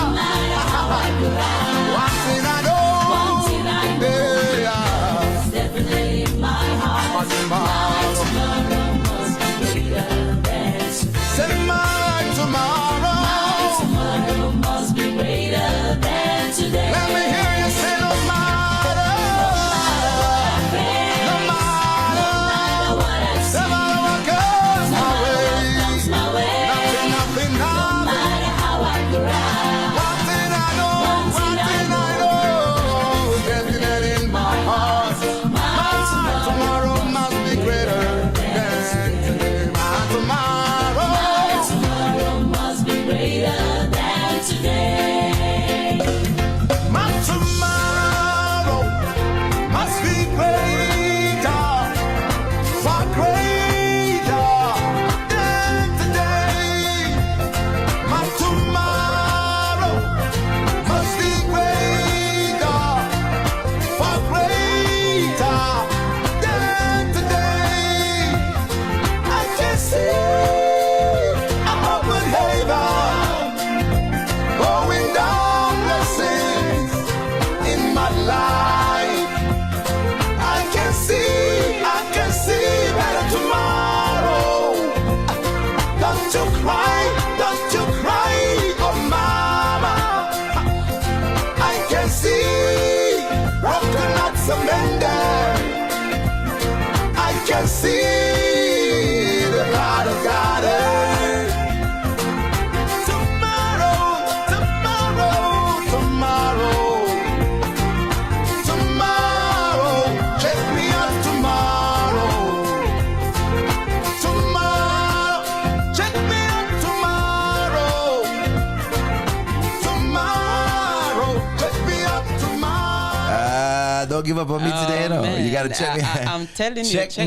E: how I cry.
A: one thing I know. Yeah.
E: Definitely in my heart.
A: Tomorrow.
E: Must be greater than today.
A: Say my tomorrow.
E: Tomorrow must be greater than today.
A: Let me hear you say no matter. No matter.
E: What I see,
A: No matter what comes my
E: comes
A: way.
E: my way.
A: Nothing.
E: No matter how I cry.
A: One thing I know. Definitely in my heart. My tomorrow must be greater than today. My tomorrow.
E: Tomorrow must be greater than today.
A: My tomorrow must be greater, far greater than today. My tomorrow must be greater, far greater than today. I can see I'm open heaven, going down blessings in my life. I can see better tomorrow. Don't you cry, oh mama. I can see broken hearts amended. I can see the God of God. Tomorrow, check me out tomorrow. Check me out tomorrow. Check me out tomorrow.
C: Don't give up on me today, no.
D: man.
C: You gotta check me.
D: I'm telling you,
C: check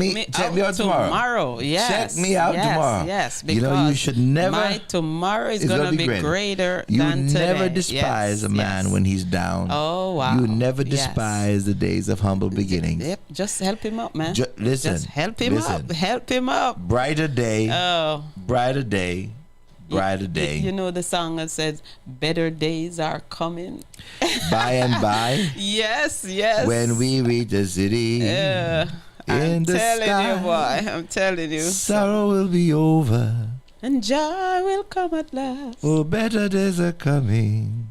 C: me out tomorrow.
D: Yes,
C: Check me out tomorrow.
D: Yes,
C: You know, you
D: because
C: should never.
D: my tomorrow is
C: it's
D: gonna be greater
C: You
D: than today.
C: never despise
D: Yes,
C: a man
D: yes.
C: when he's down.
D: Oh wow!
C: You never
D: Yes.
C: despise the days of humble beginnings.
D: Yep, just help him up, man.
C: Listen,
D: just help him
C: listen.
D: up. Help him up.
C: Brighter day,
D: Oh,
C: brighter day, brighter day.
D: You know the song that says, "Better days are coming."
C: By and by,
D: Yes, yes.
C: when we reach the city,
D: I'm
C: in the
D: telling
C: sky,
D: you, boy. I'm telling you.
C: sorrow will be over.
D: And joy will come at last.
C: Oh, better days are coming.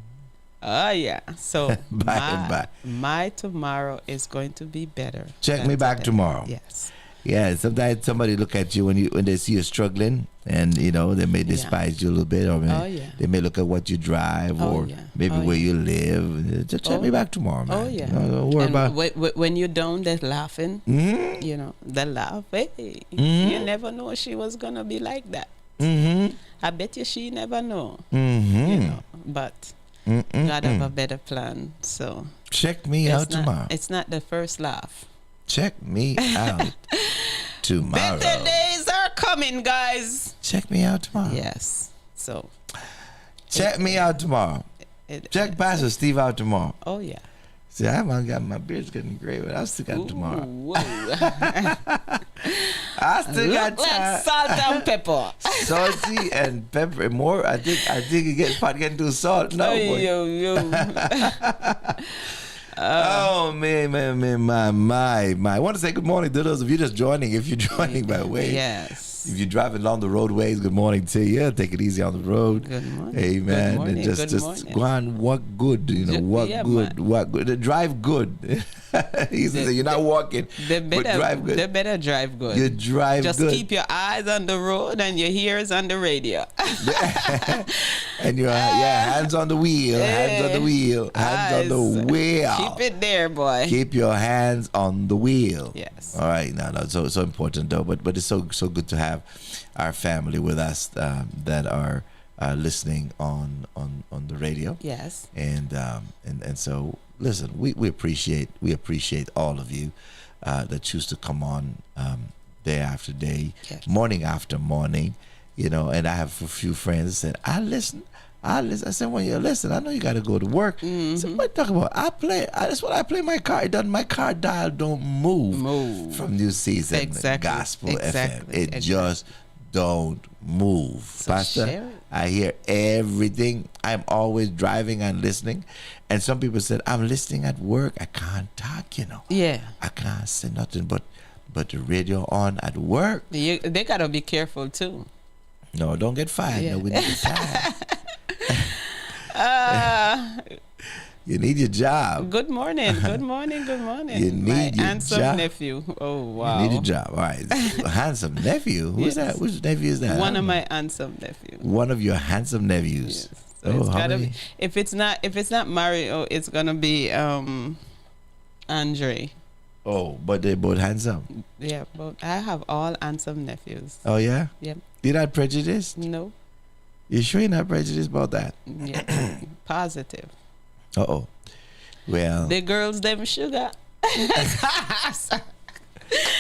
D: Oh yeah. So
C: Bye.
D: my tomorrow is going to be better.
C: Check
D: than
C: me back
D: today.
C: tomorrow.
D: Yes.
C: Yeah, sometimes somebody look at you when they see you struggling, and you know they may despise you a little bit, or they may look at what you drive, or maybe where you live. Just check me back tomorrow, man.
D: Oh yeah.
C: Don't worry
D: and
C: about.
D: when you're down there laughing,
C: Mm-hmm.
D: you know, the laugh. Hey,
C: Mm-hmm.
D: you never know she was gonna be like that.
C: Mm-hmm.
D: I bet you she never know.
C: Mm-hmm.
D: You know, but God have a better plan. So
C: Check me out tomorrow.
D: It's not the first laugh.
C: Check me out tomorrow.
D: Better days are coming, guys.
C: Check me out tomorrow.
D: Yes. So
C: Check me out tomorrow. Check Pastor Steve out tomorrow.
D: Oh yeah.
C: See, I haven't got my beard's getting gray, but I'll still got it tomorrow.
D: Whoa.
C: I still got
D: Look
C: time.
D: like salt and pepper.
C: Salty and pepper more. I think you get pot getting too salt. No, boy.
D: Yo.
C: Oh man, my! I want to say good morning to those of you just joining. If you're joining, by the way,
D: Yes.
C: if you're driving along the roadways, good morning to you. Take it easy on the road.
D: Good morning.
C: Amen.
D: Good morning.
C: And just
D: Good morning.
C: go on, walk good. You know, walk
D: yeah,
C: good,
D: man.
C: walk good. Drive good. He says you're not walking,
D: They
C: but
D: better,
C: drive good.
D: they better drive good.
C: You drive
D: Just
C: good.
D: keep your eyes on the road and your ears on the radio.
C: And your hands on the wheel, hands on the wheel, hands on the
D: Eyes.
C: wheel.
D: Keep it there, boy.
C: Keep your hands on the wheel.
D: Yes.
C: All right. No, so important though. But it's so good to have our family with us that are listening on the radio.
D: Yes.
C: And so listen, we appreciate all of you that choose to come on day after day,
D: Yes.
C: morning after morning. You know, and I have a few friends that said, I listen. I said, when you listen, I know you got to go to work. So what talk about? That's what I play my car. It doesn't. My car dial don't move from New Season
D: Exactly.
C: Gospel
D: Exactly.
C: FM. It
D: Exactly.
C: just don't move.
D: So
C: Pastor,
D: share it.
C: I hear everything. I'm always driving and listening. And some people said, I'm listening at work. I can't talk, you know.
D: Yeah.
C: I can't say nothing but the radio on at work.
D: They gotta be careful too.
C: No, don't get fired.
D: Yeah.
C: No, we need the time. You need your job.
D: Good morning. Good morning. Good morning.
C: You need
D: My
C: your
D: handsome
C: job.
D: nephew. Oh wow.
C: You need your job. All right. Handsome nephew. Who's
D: Yes.
C: that? Which nephew is that?
D: One of my handsome nephews.
C: One of your handsome nephews.
D: Yes. So it's
C: how
D: gotta
C: many?
D: be, if it's not Mario, it's gonna be Andre.
C: Oh, but they're both handsome.
D: Yeah, but I have all handsome nephews.
C: Oh yeah?
D: Yep.
C: You're not prejudiced?
D: No.
C: You sure you're not prejudiced about that?
D: Yeah. Positive.
C: Uh-oh. Well,
D: The girls them sugar.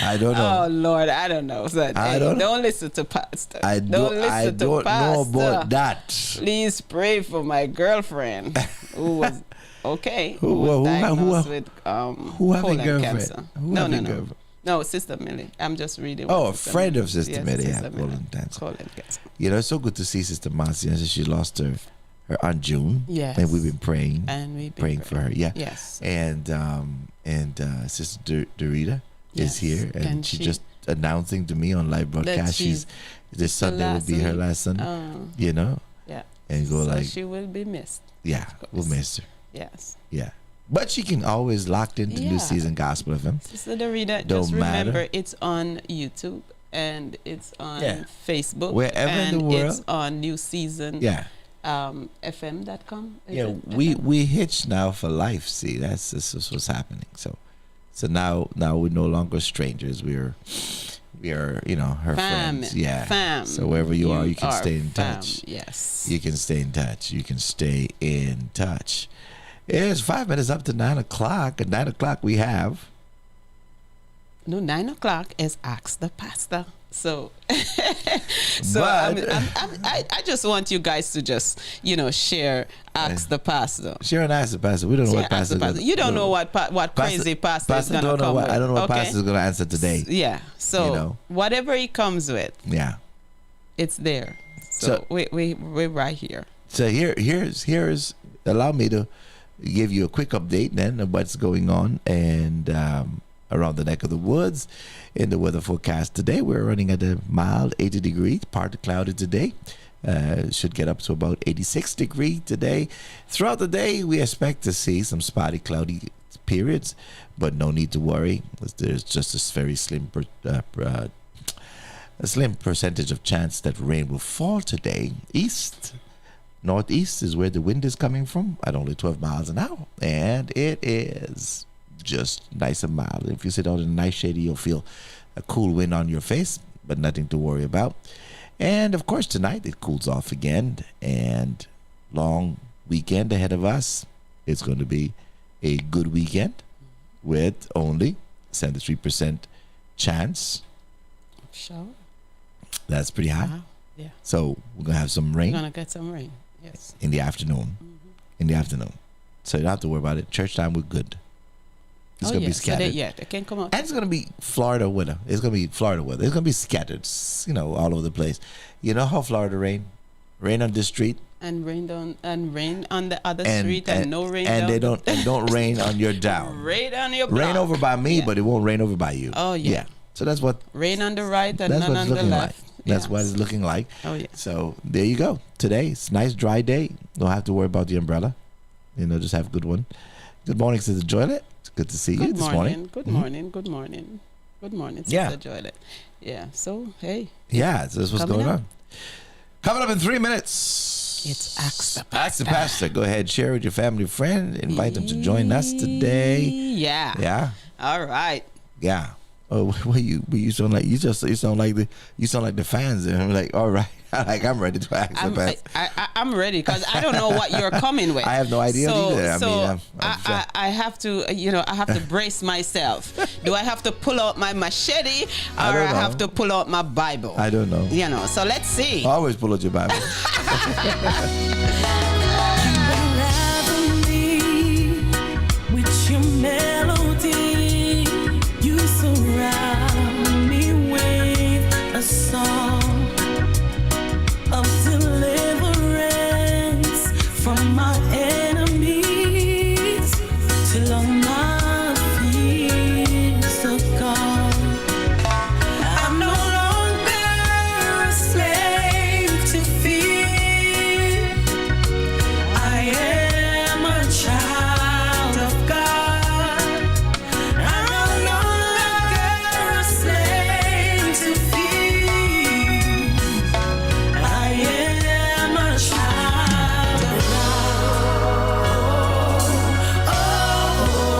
C: I don't know.
D: Oh Lord, I don't know. So,
C: I don't know.
D: don't listen to pastor.
C: I don't know about that.
D: Please pray for my girlfriend who was okay.
C: Who-
D: was
C: who-
D: diagnosed
C: who-
D: with
C: who have a
D: colon
C: girlfriend?
D: cancer.
C: Who
D: No,
C: have
D: no,
C: a
D: no.
C: girlfriend?
D: No, Sister Millie. I'm just reading.
C: Oh,
D: what
C: a
D: Sister
C: friend
D: Millie-
C: of Sister
D: yes,
C: Millie
D: Sister
C: had
D: Millie.
C: colon cancer.
D: Colon cancer.
C: You know, it's so good to see Sister Marcy. She lost her Aunt June.
D: Yes.
C: And we've been praying.
D: And we've been
C: praying for her. Yeah.
D: Yes.
C: And Sister Dorita is
D: Yes.
C: here, and
D: And
C: she
D: she-
C: just announcing to me on live broadcast
D: she's
C: this Sunday will
D: last
C: be her
D: week.
C: last Sunday.
D: Oh,
C: You know,
D: yeah.
C: and go
D: So
C: like,
D: she will be missed.
C: yeah, we'll
D: course.
C: miss her.
D: Yes.
C: Yeah, but she can always locked into New
D: Yeah.
C: Season Gospel FM.
D: Sister Dorita,
C: Don't
D: just
C: matter.
D: remember it's on YouTube and it's on
C: Yeah.
D: Facebook.
C: Wherever in
D: and
C: the world.
D: It's on New Season.
C: Yeah,
D: FM.com. Is
C: yeah.
D: it
C: We
D: FM?
C: hitched now for life. See, that's what's happening. So now we're no longer strangers. We are her
D: Fam.
C: friends. Yeah.
D: Fam.
C: So wherever you are, you can stay in
D: fam.
C: touch.
D: Yes.
C: You can stay in touch. You can stay in touch. It's 5 minutes up to 9 o'clock. At 9 o'clock, we have.
D: No, 9 o'clock is Ask the Pastor. So, so
C: But-
D: I just want you guys to just, share Ask the Pastor.
C: Sharon asked the pastor. We don't know
D: Share
C: what
D: Ask the
C: pastor.
D: Pastor. You don't know what crazy pastor is going to
C: don't know
D: come
C: what.
D: with.
C: I don't know what
D: okay?
C: pastor's going to answer today.
D: Yeah. So,
C: You know.
D: whatever he comes with,
C: Yeah.
D: it's there.
C: So-
D: So, we're right here.
C: So here's allow me to give you a quick update then of what's going on and around the neck of the woods in the weather forecast today. We're running at a mild 80 degrees, partly cloudy today. Should get up to about 86 degree today. Throughout the day, we expect to see some spotty, cloudy periods, but no need to worry. There's just a very slim percentage of chance that rain will fall today. Northeast is where the wind is coming from at only 12 miles an hour, and it is just nice and mild. If you sit out in a nice shady, you'll feel a cool wind on your face, but nothing to worry about. And of course, tonight it cools off again, and long weekend ahead of us. It's going to be a good weekend with only 73% chance.
D: Shower?
C: That's pretty high.
D: Wow. Yeah.
C: So we're going to have some rain.
D: We're going to get some rain. Yes.
C: In the afternoon. In the afternoon. So you don't have to worry about it. Church time, we're good. It's going to be scattered.
D: So they can come out.
C: And it's going to be Florida weather. It's going to be Florida weather. It's going to be scattered, all over the place. You know how Florida rain? Rain on this street.
D: And rain on the other street, and no rain
C: and
D: down.
C: don't rain on your down.
D: Rain on your block.
C: Rain over by me, but it won't rain over by you.
D: Oh, yeah.
C: So that's what.
D: Rain on the right and
C: that's
D: none
C: what it's
D: on the
C: looking
D: left.
C: like. That's what it's looking like.
D: Oh, yeah.
C: So there you go. Today it's a nice dry day. Don't have to worry about the umbrella. Just have a good one. Good morning, Sister Joylet. It's good to see you this morning.
D: Good morning. Good morning. Good morning, Sister Joylet. Yeah. So hey.
C: Yeah. So that's what's going on. Coming up in 3 minutes.
D: It's Ask the
C: Pastor. Ask the Pastor. Go ahead, share with your family, friend. Invite them to join us today.
D: Yeah.
C: Yeah.
D: All right.
C: Yeah. Oh, you sound like you sound like the fans. And I'm like, all right, I'm ready to ask the Pastor.
D: I'm ready because I don't know what you're coming with.
C: I have no idea either.
D: I have to, I have to brace myself. Do I have to pull out my machete or I have to pull out my Bible?
C: I don't know.
D: So let's see.
C: Always pull out your Bible.
E: With your melody, you surround me with a song of deliverance from my enemies till all my fears are gone. I'm no longer a slave to fear. I am a child of God. I'm no longer a slave to fear. I am a child of God. Oh,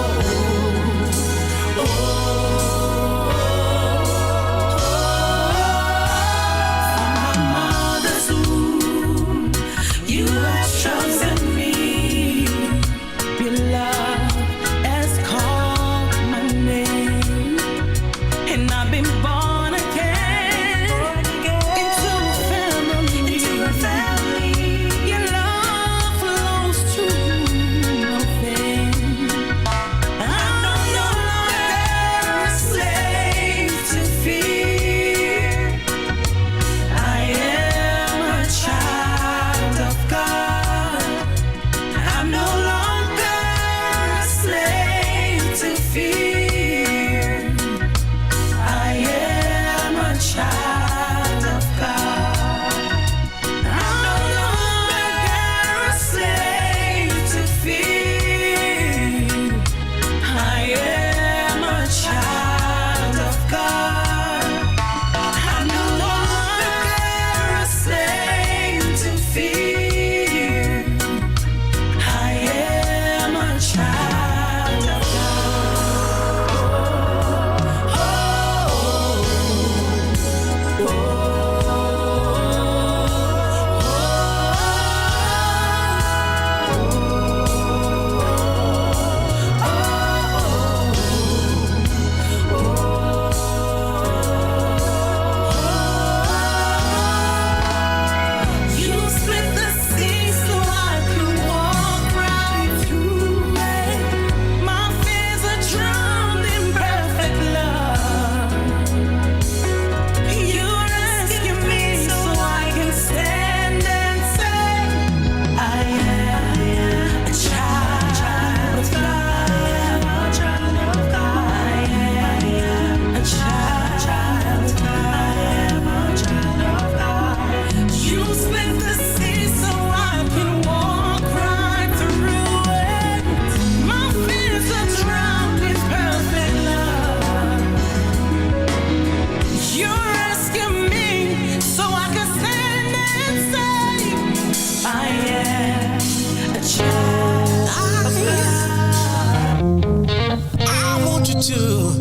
G: to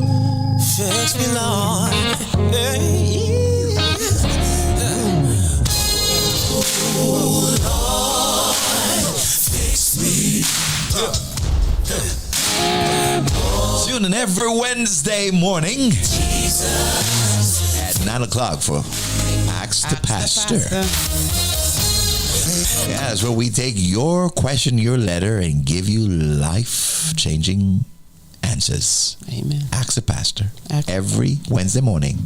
G: fix me, Lord.
H: Tune in every Wednesday morning at 9 o'clock for Ask the Pastor. Yeah, that's where we take your question, your letter, and give you life-changing answers.
D: Amen.
H: Ask the Pastor
D: Ask
H: every Wednesday morning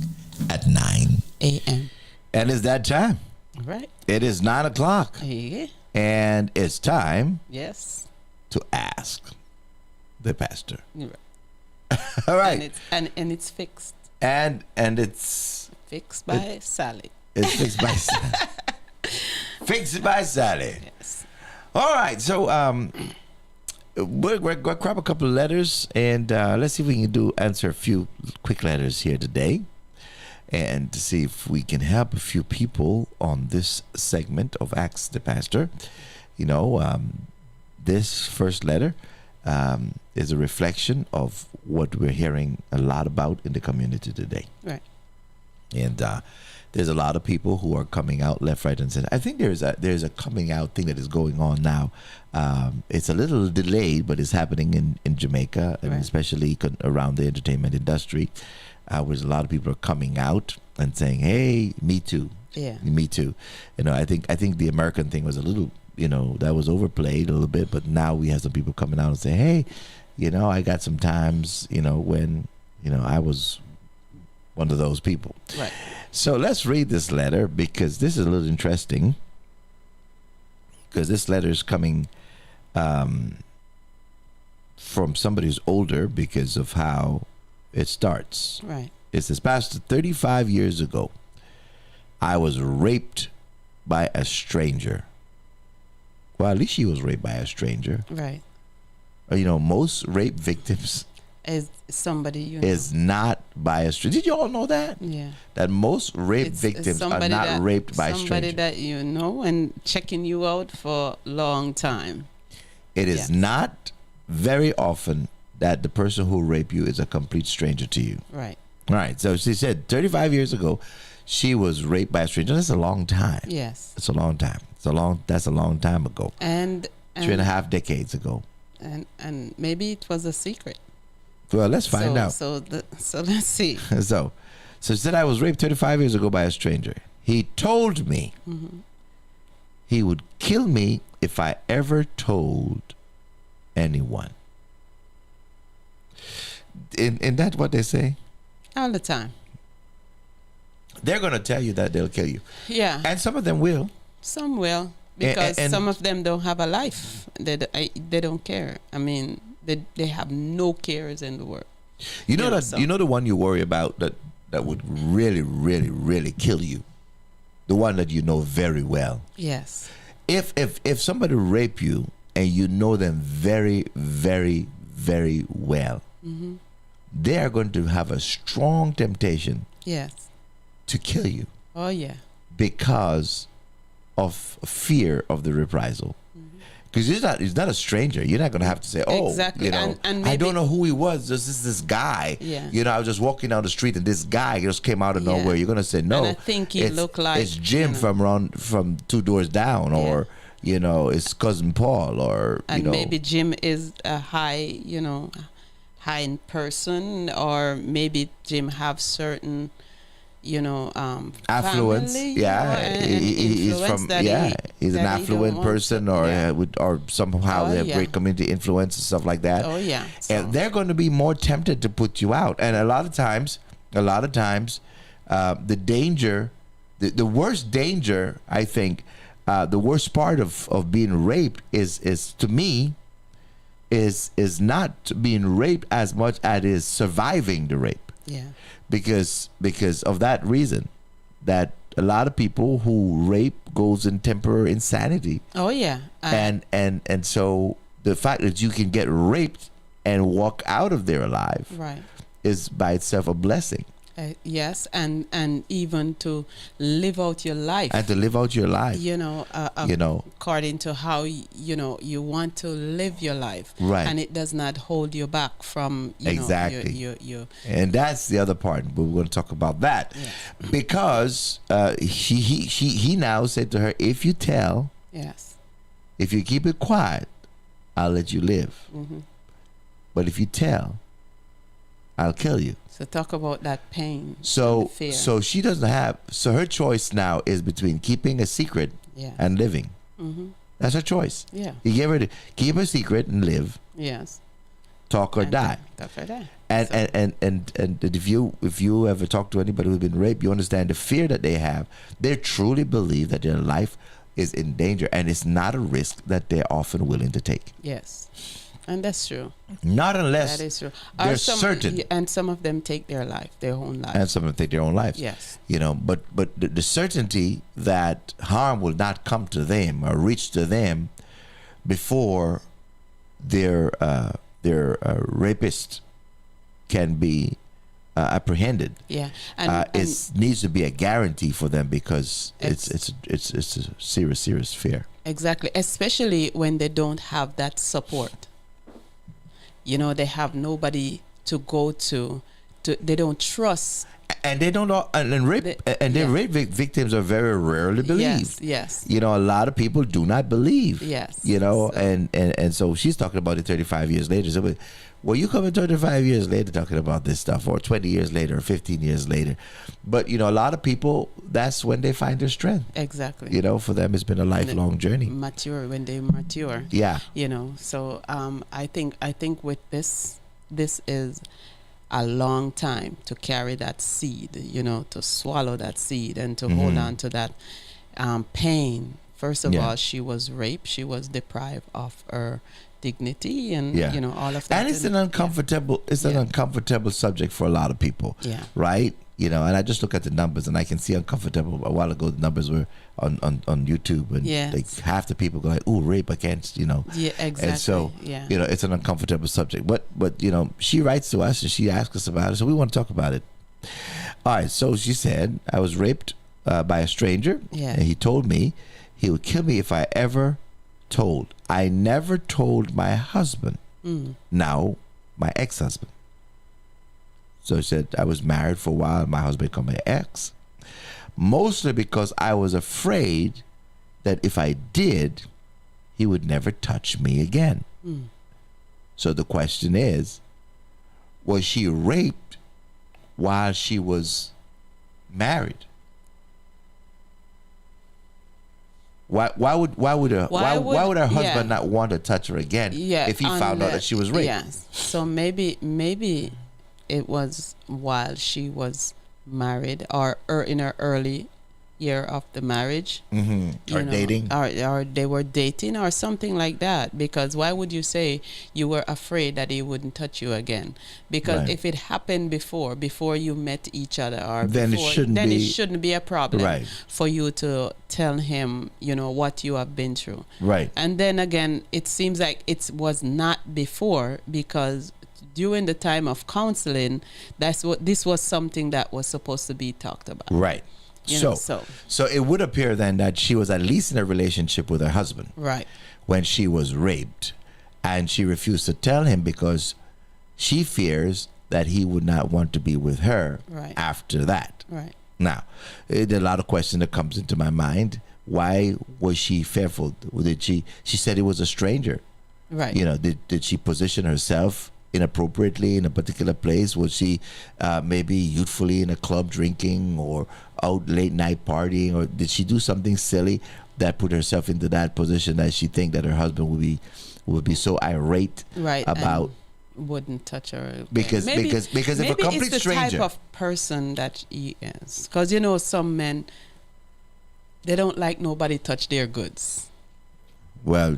H: at 9
D: a.m.
C: And it's that time.
D: Right.
C: It is 9 o'clock.
D: Yeah.
C: And it's time
D: Yes.
C: to ask the pastor.
D: You're right.
C: All right.
D: And it's fixed.
C: And it's
D: Fixed by Sally.
C: it's fixed by fixed by Sally.
D: Yes.
C: All right. So we're going to grab a couple of letters and let's see if we can answer a few quick letters here today, and to see if we can help a few people on this segment of Ask the Pastor. You know, this first letter is a reflection of what we're hearing a lot about in the community today.
D: Right.
C: And there's a lot of people who are coming out left, right, and center. I think there's a coming out thing that is going on now. It's a little delayed, but it's happening in Jamaica, and
D: Right.
C: especially around the entertainment industry, where a lot of people are coming out and saying, "Hey, me too."
D: Yeah.
C: Me too. You know, I think the American thing was a little, that was overplayed a little bit, but now we have some people coming out and saying, "Hey, I got some times, when, I was one of those people."
D: Right.
C: So let's read this letter, because this is a little interesting, because this letter is coming from somebody who's older because of how it starts.
D: Right.
C: It says, "Pastor, 35 years ago, I was raped by a stranger." Well, at least she was raped by a stranger.
D: Right.
C: Most rape victims
D: Is somebody you know.
C: is not by a stranger. Did you all know that?
D: Yeah.
C: That most rape
D: It's
C: victims are
D: somebody
C: not raped by
D: somebody
C: strangers.
D: that you know and checking you out for a long time.
C: It is
D: Yes.
C: not very often that the person who raped you is a complete stranger to you.
D: Right.
C: All right. So she said 35 years ago, she was raped by a stranger. That's a long time.
D: Yes.
C: It's a long time. That's a long time ago.
D: And
C: 3.5 decades ago.
D: and maybe it was a secret.
C: Well, let's find out.
D: So let's see.
C: So she said, "I was raped 35 years ago by a stranger. He told me he would kill me if I ever told anyone." In that what they say?
D: All the time.
C: They're going to tell you that they'll kill you.
D: Yeah.
C: And some of them will.
D: Some will, because
C: and-
D: some of them don't have a life. They don't care. I mean, they have no cares in the world.
C: You know
D: Yeah,
C: that
D: so-
C: you know the one you worry about that would really, really, really kill you. The one that you know very well.
D: Yes.
C: If somebody rape you and you know them very, very, very well, they are going to have a strong temptation
D: Yes.
C: to kill you
D: Oh yeah.
C: because of fear of the reprisal. Because he's not a stranger. You're not going to have to say, "Oh,
D: Exactly. And
C: I
D: maybe-
C: don't know who he was. This guy.
D: Yeah.
C: I was just walking down the street and this guy just came out of
D: Yeah.
C: nowhere." You're going to say, "No,
D: And I think he
C: it's-
D: looked like,
C: it's Jim
D: you know.
C: from 2 doors down, or it's cousin Paul, or
D: And maybe Jim is a high in person, or maybe Jim have certain,
C: affluence.
D: family,
C: Yeah,
D: and
C: he's
D: influence
C: from
D: that
C: he's an
D: that he
C: affluent
D: don't want
C: person,
D: to-
C: or
D: yeah.
C: or somehow
D: Oh,
C: they have
D: yeah.
C: great community influence and stuff like that.
D: Oh yeah. So,
C: And they're going to be more tempted to put you out. And a lot of times, the danger, the worst danger, I think, the worst part of being raped is to me, is not being raped as much as is surviving the rape.
D: yeah.
C: Because of that reason, that a lot of people who rape goes in temporary insanity.
D: Oh yeah.
C: And so the fact that you can get raped and walk out of there alive
D: right.
C: is by itself a blessing.
D: Yes, and even to live out your life.
C: And to live out your life.
D: You know,
C: You know.
D: according to how you want to live your life,
C: Right.
D: and it does not hold you back from
C: Exactly.
D: your
C: And that's the other part. But we're going to talk about that. Because he now said to her, if you tell,
D: yes,
C: if you keep it quiet, I'll let you live. But if you tell, I'll kill you.
D: so talk about that pain. and
C: So
D: the fear.
C: so she doesn't have. So her choice now is between keeping a secret
D: Yeah.
C: and living. That's her choice.
D: Yeah.
C: You give her to keep a secret and live,
D: Yes.
C: talk or
D: And
C: die.
D: Talk or die.
C: And,
D: So-
C: and if you ever talk to anybody who's been raped, you understand the fear that they have. They truly believe that their life is in danger, and it's not a risk that they're often willing to take.
D: Yes, and that's true.
C: Not unless
D: That is true.
C: they're certain.
D: and some of them take their life, their own life.
C: And some of them take their own lives.
D: Yes.
C: You know, but the certainty that harm will not come to them or reach to them before their rapist can be apprehended.
D: Yeah, and
C: Needs to be a guarantee for them, because
D: It's-
C: it's a serious fear.
D: exactly, especially when they don't have that support. You know, they have nobody to go to. They don't trust.
C: And they don't know, and rape
D: yeah.
C: rape victims are very rarely believed.
D: Yes.
C: You know, a lot of people do not believe.
D: Yes.
C: You know,
D: So-
C: and so she's talking about it 35 years later. So, well, you coming 35 years later talking about this stuff, or 20 years later, or 15 years later. But, you know, a lot of people, that's when they find their strength.
D: Exactly.
C: You know, for them, it's been a lifelong journey.
D: Mature when they mature.
C: Yeah.
D: You know, so I think with this is a long time to carry that seed, you know, to swallow that seed and to hold on to that pain. First of
C: Yeah.
D: all, she was raped. She was deprived of her dignity and,
C: Yeah.
D: you know, all of that.
C: And it's an uncomfortable, an uncomfortable subject for a lot of people.
D: Yeah.
C: Right? You know, and I just look at the numbers and I can see uncomfortable. A while ago, the numbers were on YouTube, and
D: Yes.
C: like half the people go like, "Ooh, rape! I can't," you know.
D: Yeah, exactly.
C: And so,
D: yeah.
C: you know, it's an uncomfortable subject. But you know, she writes to us and she asks us about it, so we want to talk about it. All right. So she said, "I was raped by a stranger,
D: Yeah.
C: and he told me he would kill me if I ever told. I never told my husband. Now, my ex-husband." So she said, "I was married for a while. My husband became my ex. Mostly because I was afraid that if I did, he would never touch me again." So the question is, was she raped while she was married? Why would her husband not want to touch her again if he found out that she was raped?
D: Yes. So maybe it was while she was married or in her early year of the marriage.
C: Or dating.
D: Or they were dating or something like that. Because why would you say you were afraid that he wouldn't touch you again? Because
C: Right.
D: if it happened before you met each other, or
C: Then it
D: before,
C: shouldn't
D: then
C: be-
D: it shouldn't be a problem
C: Right.
D: for you to tell him, you know, what you have been through.
C: Right.
D: And then again, it seems like it was not before, because during the time of counseling, this was something that was supposed to be talked about.
C: Right.
D: You
C: So,
D: know,
C: so it would appear then that she was at least in a relationship with her husband
D: Right.
C: when she was raped, and she refused to tell him because she fears that he would not want to be with her
D: Right.
C: after that.
D: Right.
C: Now, there are a lot of questions that comes into my mind. Why was she fearful? Did she said it was a stranger.
D: Right.
C: You know, did she position herself inappropriately in a particular place? Was she maybe youthfully in a club drinking or out late night partying, or did she do something silly that put herself into that position that she think that her husband would be so irate
D: Right.
C: about?
D: And wouldn't touch her again.
C: Because if a
D: maybe
C: complete
D: it's the
C: stranger,
D: type of person that he is. Because you know, some men, they don't like nobody touch their goods.
C: well,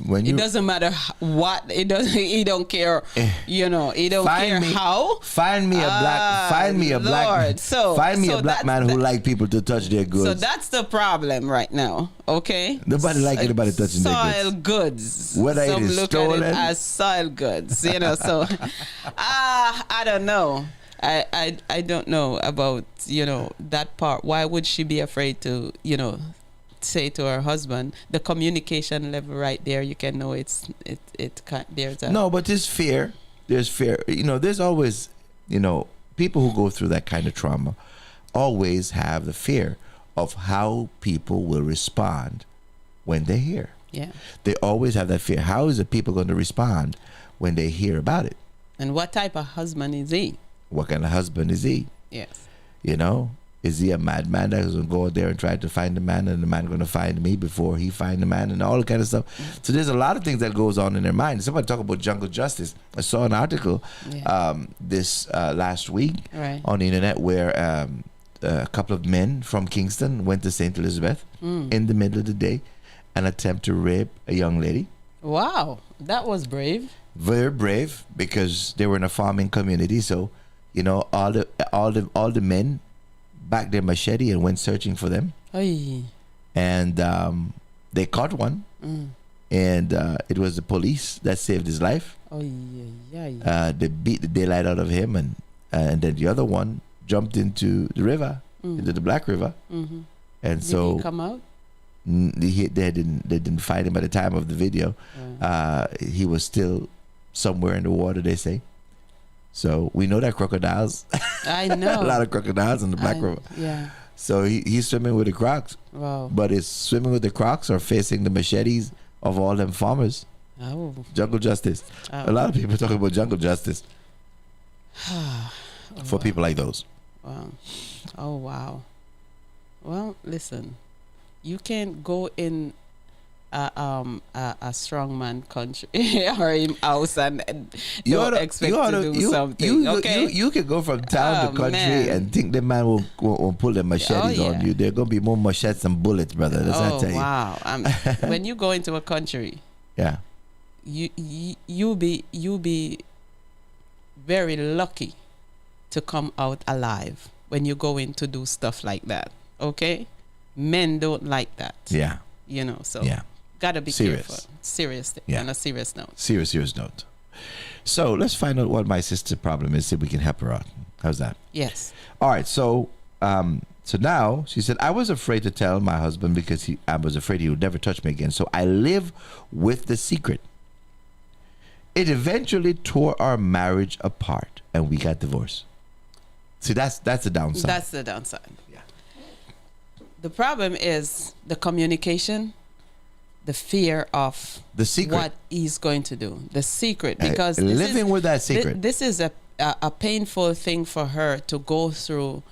C: when you
D: It doesn't matter what. It doesn't. He don't care. You know. He don't care how.
C: Find me a black
D: Lord.
C: find me
D: So
C: a black
D: that's
C: man who like people to touch their goods.
D: So that's the problem right now. Okay.
C: Nobody like anybody touching their goods.
D: Soil goods.
C: Whether it
D: Some
C: is
D: look
C: stolen.
D: at it as soil goods. You know. So I don't know. I don't know about, that part. Why would she be afraid to, say to her husband? The communication level right there, you can know it can't, there's a
C: No, but there's fear. There's fear. There's always, people who go through that kind of trauma always have the fear of how people will respond when they hear.
D: Yeah.
C: They always have that fear. How is the people going to respond when they hear about it?
D: And what type of husband is he?
C: What kind of husband is he?
D: Yes.
C: Is he a madman that's going to go out there and try to find the man, and the man going to find me before he find the man, and all that kind of stuff? So there's a lot of things that goes on in their mind. Somebody talk about jungle justice. I saw an article this last week on the internet where a couple of men from Kingston went to St. Elizabeth in the middle of the day and attempt to rape a young lady.
D: Wow, that was brave.
C: Very brave, because they were in a farming community. So, all the men backed their machete and went searching for them.
D: Oy.
C: And they caught one, and it was the police that saved his life. They beat the daylight out of him, and then the other one jumped into the river, into the Black River, and
D: Did
C: so
D: he come out?
C: they didn't find him at the time of the video. He was still somewhere in the water, they say. So we know that crocodiles.
D: I know.
C: A lot of crocodiles in the Black River.
D: Yeah.
C: So he's swimming with the crocs.
D: Wow.
C: But is swimming with the crocs or facing the machetes of all them farmers?
D: Oh.
C: Jungle justice.
D: Oh.
C: A lot of people talking about jungle justice for people like those.
D: Wow. Oh, wow. Well, listen, you can't go in a strongman country or in house and don't expect to do something. Okay,
C: you can go from town to country and think the man will pull the machetes on you. There are gonna be more machetes than bullets, brother. That's what I tell you.
D: Wow. When you go into a country,
C: yeah,
D: you be very lucky to come out alive when you go in to do stuff like that. Okay, men don't like that.
C: Yeah,
D: so
C: yeah.
D: Gotta be
C: Serious.
D: careful. Serious thing.
C: Yeah.
D: On a serious note.
C: Serious note. So let's find out what my sister's problem is, see if we can help her out. How's that?
D: Yes.
C: All right. So now she said, I was afraid to tell my husband because I was afraid he would never touch me again. So I live with the secret. It eventually tore our marriage apart and we got divorced. See, that's the downside.
D: That's the downside.
C: Yeah.
D: The problem is the communication, the fear of
C: the secret.
D: What he's going to do. The secret, because
C: living with that secret.
D: This is a painful thing for her to go through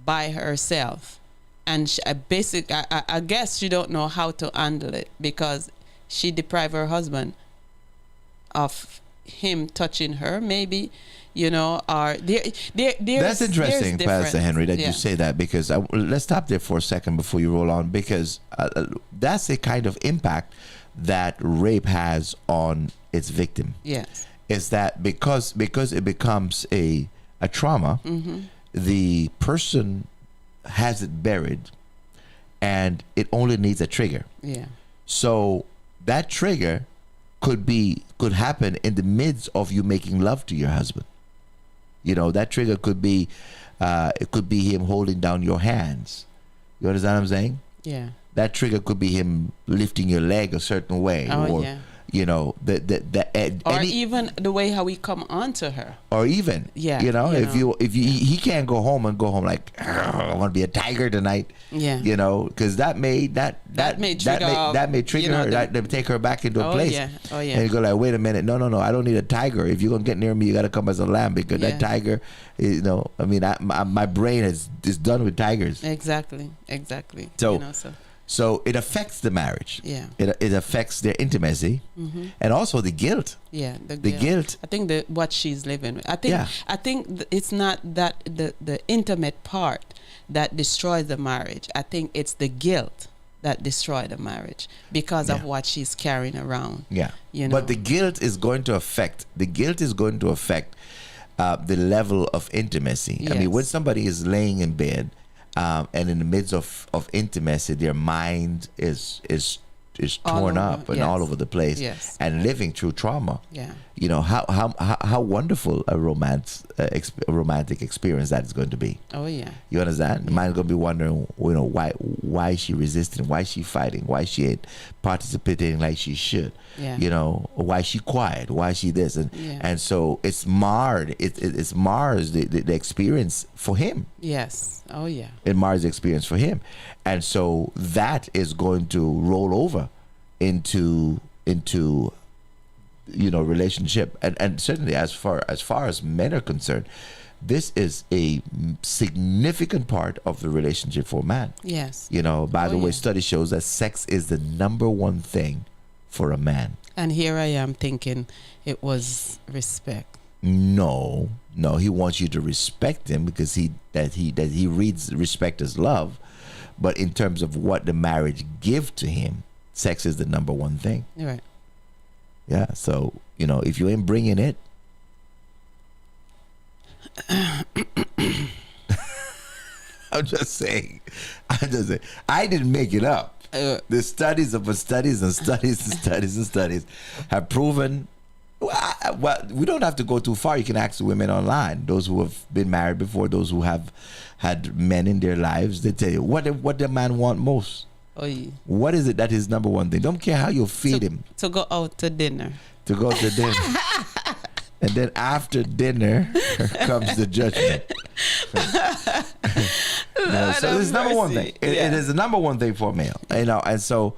D: by herself, and I guess she don't know how to handle it because she deprived her husband of him touching her, maybe. Or
C: that's interesting, Pastor Henry, that you say that, because let's stop there for a second before you roll on, because that's the kind of impact that rape has on its victim.
D: Yes,
C: is that because it becomes a trauma, the person has it buried, and it only needs a trigger.
D: Yeah.
C: So that trigger could happen in the midst of you making love to your husband. That trigger could be him holding down your hands. You understand what I'm saying?
D: Yeah.
C: That trigger could be him lifting your leg a certain way,
D: even the way how we come onto her.
C: Or even, if he can't go home like, I want to be a tiger tonight.
D: Yeah.
C: Because that may trigger her. That may take her back into a place.
D: Yeah. Oh yeah.
C: And you go like, wait a minute, no, I don't need a tiger. If you're gonna get near me, you gotta come as a lamb, because that tiger, my brain is done with tigers.
D: Exactly.
C: So it affects the marriage.
D: Yeah.
C: It affects their intimacy, and also the guilt.
D: Yeah, the
C: guilt.
D: I think what she's living with. I think it's not that the intimate part that destroys the marriage. I think it's the guilt that destroys the marriage because of what she's carrying around.
C: Yeah. But the guilt is going to affect. The level of intimacy.
D: Yes.
C: I mean, when somebody is laying in bed. And in the midst of intimacy, their mind is torn up and all over the place, and living through trauma.
D: Yeah,
C: how wonderful a romance romantic experience that is going to be.
D: Oh yeah.
C: You understand? The mind's going to be wondering, why is she resisting? Why is she fighting? Why is she ain't participating like she should?
D: Yeah.
C: Why is she quiet? Why is she this? And so it's marred. It's mars the experience for him.
D: Yes. Oh yeah.
C: It mars the experience for him, and so that is going to roll over into relationship, and certainly as far as men are concerned, this is a significant part of the relationship for a man.
D: Yes.
C: By the way, study shows that sex is the number one thing for a man.
D: And here I am thinking it was respect.
C: No, he wants you to respect him because he reads respect as love, but in terms of what the marriage give to him, sex is the number one thing.
D: You're right.
C: Yeah, so if you ain't bringing it, I'm just saying. I didn't make it up. The studies upon studies and studies and studies and studies have proven. Well, we don't have to go too far. You can ask the women online, those who have been married before, those who have had men in their lives. They tell you what the man want most.
D: Oh, yeah.
C: What is it that is number one thing? Don't care how you feed him.
D: To go out to dinner.
C: To go to dinner. And then after dinner comes the judgment. So it's number one thing. It is the number one thing for a male. And so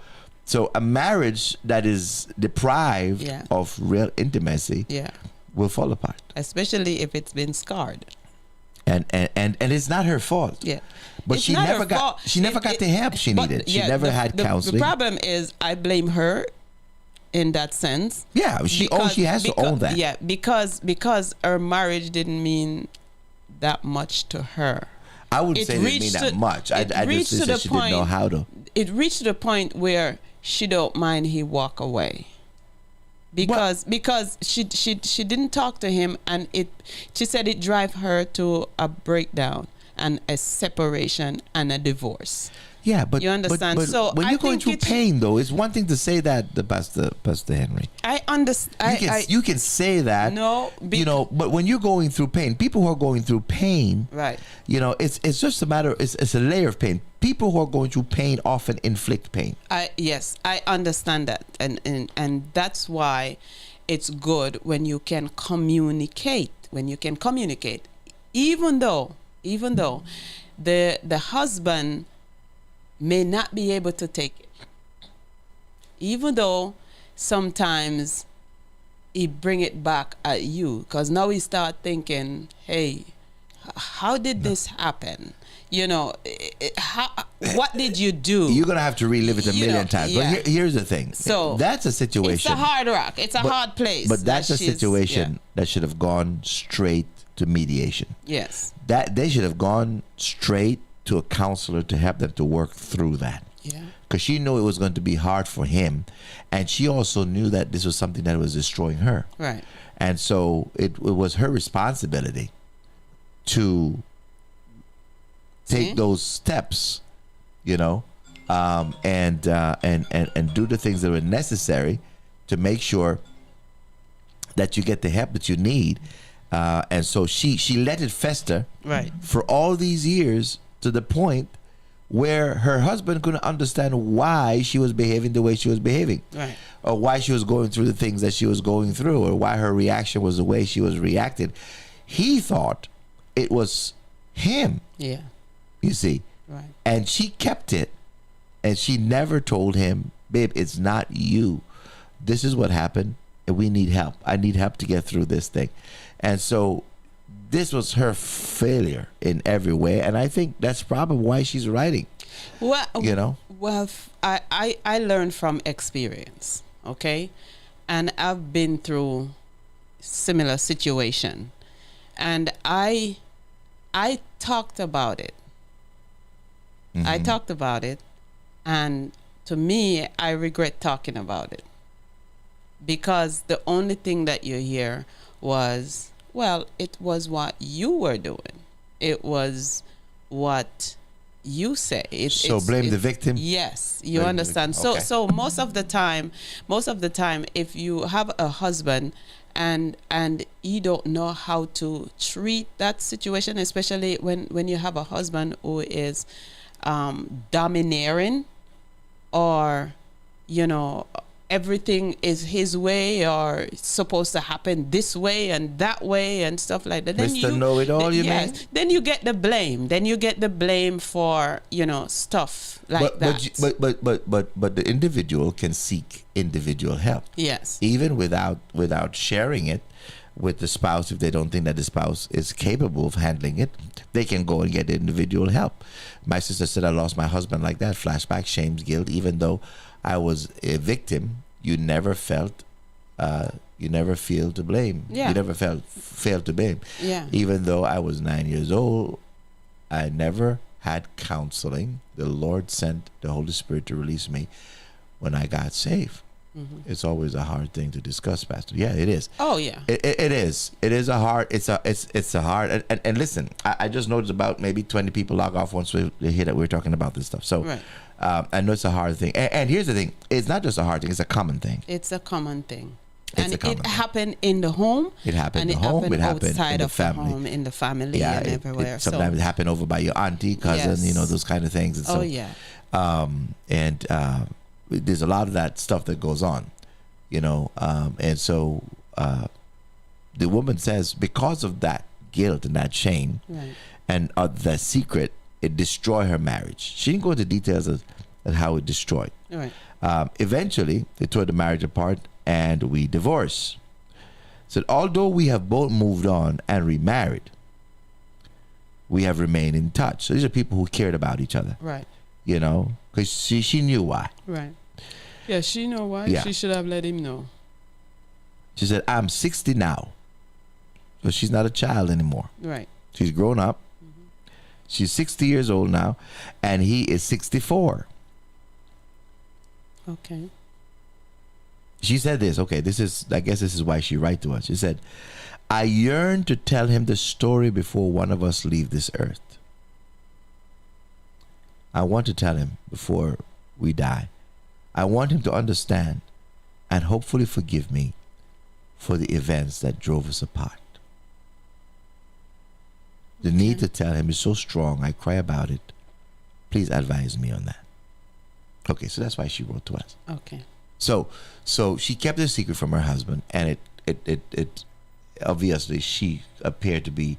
C: a marriage that is deprived of real intimacy will fall apart.
D: Especially if it's been scarred.
C: And it's not her fault.
D: Yeah.
C: But she never got the help she needed. She never had counseling.
D: The problem is I blame her in that sense.
C: Yeah, she has to own that.
D: Yeah, because her marriage didn't mean that much to her.
C: I wouldn't say it didn't mean that much. I just said she didn't know how to.
D: It reached to the point where she don't mind he walk away. Because she didn't talk to him, and she said it drive her to a breakdown and a separation and a divorce.
C: Yeah, but
D: you understand.
C: But
D: so
C: when you're going through pain, though, it's one thing to say that, Pastor Henry.
D: I understand.
C: You can say that.
D: No,
C: but when you're going through pain, people who are going through pain,
D: right?
C: It's just a matter. It's a layer of pain. People who are going through pain often inflict pain.
D: Yes, I understand that, and that's why it's good when you can communicate. Even though the husband may not be able to take it, even though sometimes he bring it back at you, because now he start thinking, hey, how did this happen? What did you do?
C: You're gonna have to relive it a million times.
D: Yeah.
C: But here's the thing.
D: So
C: that's a situation.
D: It's a hard rock. It's a hard place.
C: But that's a situation that should have gone straight to mediation.
D: Yes.
C: That they should have gone straight to a counselor to help them to work through that.
D: Yeah.
C: Because she knew it was going to be hard for him, and she also knew that this was something that was destroying her.
D: Right.
C: And so it was her responsibility to take those steps, and do the things that were necessary to make sure that you get the help that you need. And so she let it fester for all these years, to the point where her husband couldn't understand why she was behaving the way she was behaving, or why she was going through the things that she was going through, or why her reaction was the way she was reacting. He thought it was him.
D: Yeah.
C: You see.
D: Right.
C: And she kept it, and she never told him, babe, it's not you. This is what happened, and we need help. I need help to get through this thing. And so this was her failure in every way, and I think that's probably why she's writing.
D: Well,
C: Well,
D: I learned from experience, okay? And I've been through similar situation, and I talked about it.
C: Mm-hmm.
D: I talked about it, and to me, I regret talking about it, because the only thing that you hear was, well, it was what you were doing. It was what you say.
C: So blame the victim?
D: Yes, you
C: Blame the
D: understand.
C: victim. Okay.
D: So most of the time, if you have a husband and you don't know how to treat that situation, especially when you have a husband who is domineering, or everything is his way, or it's supposed to happen this way and that way and stuff like that. Then
C: Mr. Know-it-all, you mean?
D: Then you get the blame. Then you get the blame for stuff like that.
C: But the individual can seek individual help.
D: Yes.
C: Even without sharing it with the spouse. If they don't think that the spouse is capable of handling it, they can go and get individual help. My sister said, I lost my husband like that. Flashback, shame, guilt. Even though I was a victim, you never feel to blame.
D: Yeah.
C: You never failed to blame.
D: Yeah.
C: Even though I was 9 years old, I never had counseling. The Lord sent the Holy Spirit to release me when I got saved. Mm-hmm. It's always a hard thing to discuss, Pastor. Yeah, it is.
D: Oh yeah.
C: It is. It is a hard. It's a hard. And listen, I just noticed about maybe 20 people log off once they hear that we're talking about this stuff. So
D: right.
C: I know it's a hard thing. And here's the thing: it's not just a hard thing; it's a common thing.
D: It's a common thing.
C: It's
D: and it happened in the home.
C: It happened
D: in
C: the home. It happened
D: outside
C: in the
D: of
C: family.
D: the home, in the family, and everywhere.
C: Sometimes it happened over by your auntie, cousin,
D: Yes.
C: those kind of things. And so,
D: yeah.
C: There's a lot of that stuff that goes on, and so the woman says because of that guilt and that shame,
D: Right.
C: and the secret, it destroyed her marriage. She didn't go into details of how it destroyed.
D: Right.
C: Eventually, they tore the marriage apart and we divorced. So although we have both moved on and remarried, we have remained in touch. So these are people who cared about each other,
D: Right.
C: because she knew why.
D: Right. Yeah, she know why.
C: Yeah.
D: She should have let him know.
C: She said, I'm 60 now. So she's not a child anymore.
D: Right.
C: She's grown up. Mm-hmm. She's 60 years old now, and he is 64.
D: Okay.
C: She said this. Okay, I guess this is why she write to us. She said, I yearn to tell him the story before one of us leave this earth. I want to tell him before we die. I want him to understand and hopefully forgive me for the events that drove us apart. The need to tell him is so strong. I cry about it. Please advise me on that. Okay, so that's why she wrote to us.
D: Okay.
C: So she kept the secret from her husband, and it obviously she appeared to be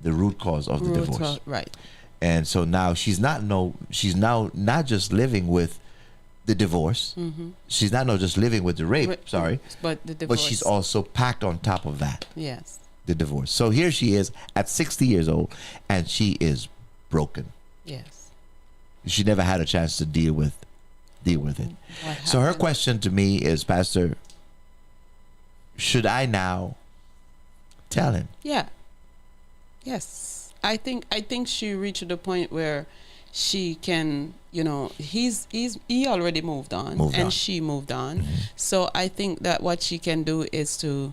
C: the root cause of the divorce.
D: Right.
C: And so now she's now not just living with the divorce. Mm-hmm. She's not just living with the rape. Sorry,
D: but the divorce.
C: But she's also packed on top of that.
D: Yes.
C: The divorce. So here she is at 60 years old, and she is broken.
D: Yes.
C: She never had a chance to deal with it. So her question to me is, Pastor, should I now tell him?
D: Yeah. Yes. I think she reached the point where she can, he already moved on. She moved on. Mm-hmm. So I think that what she can do is to,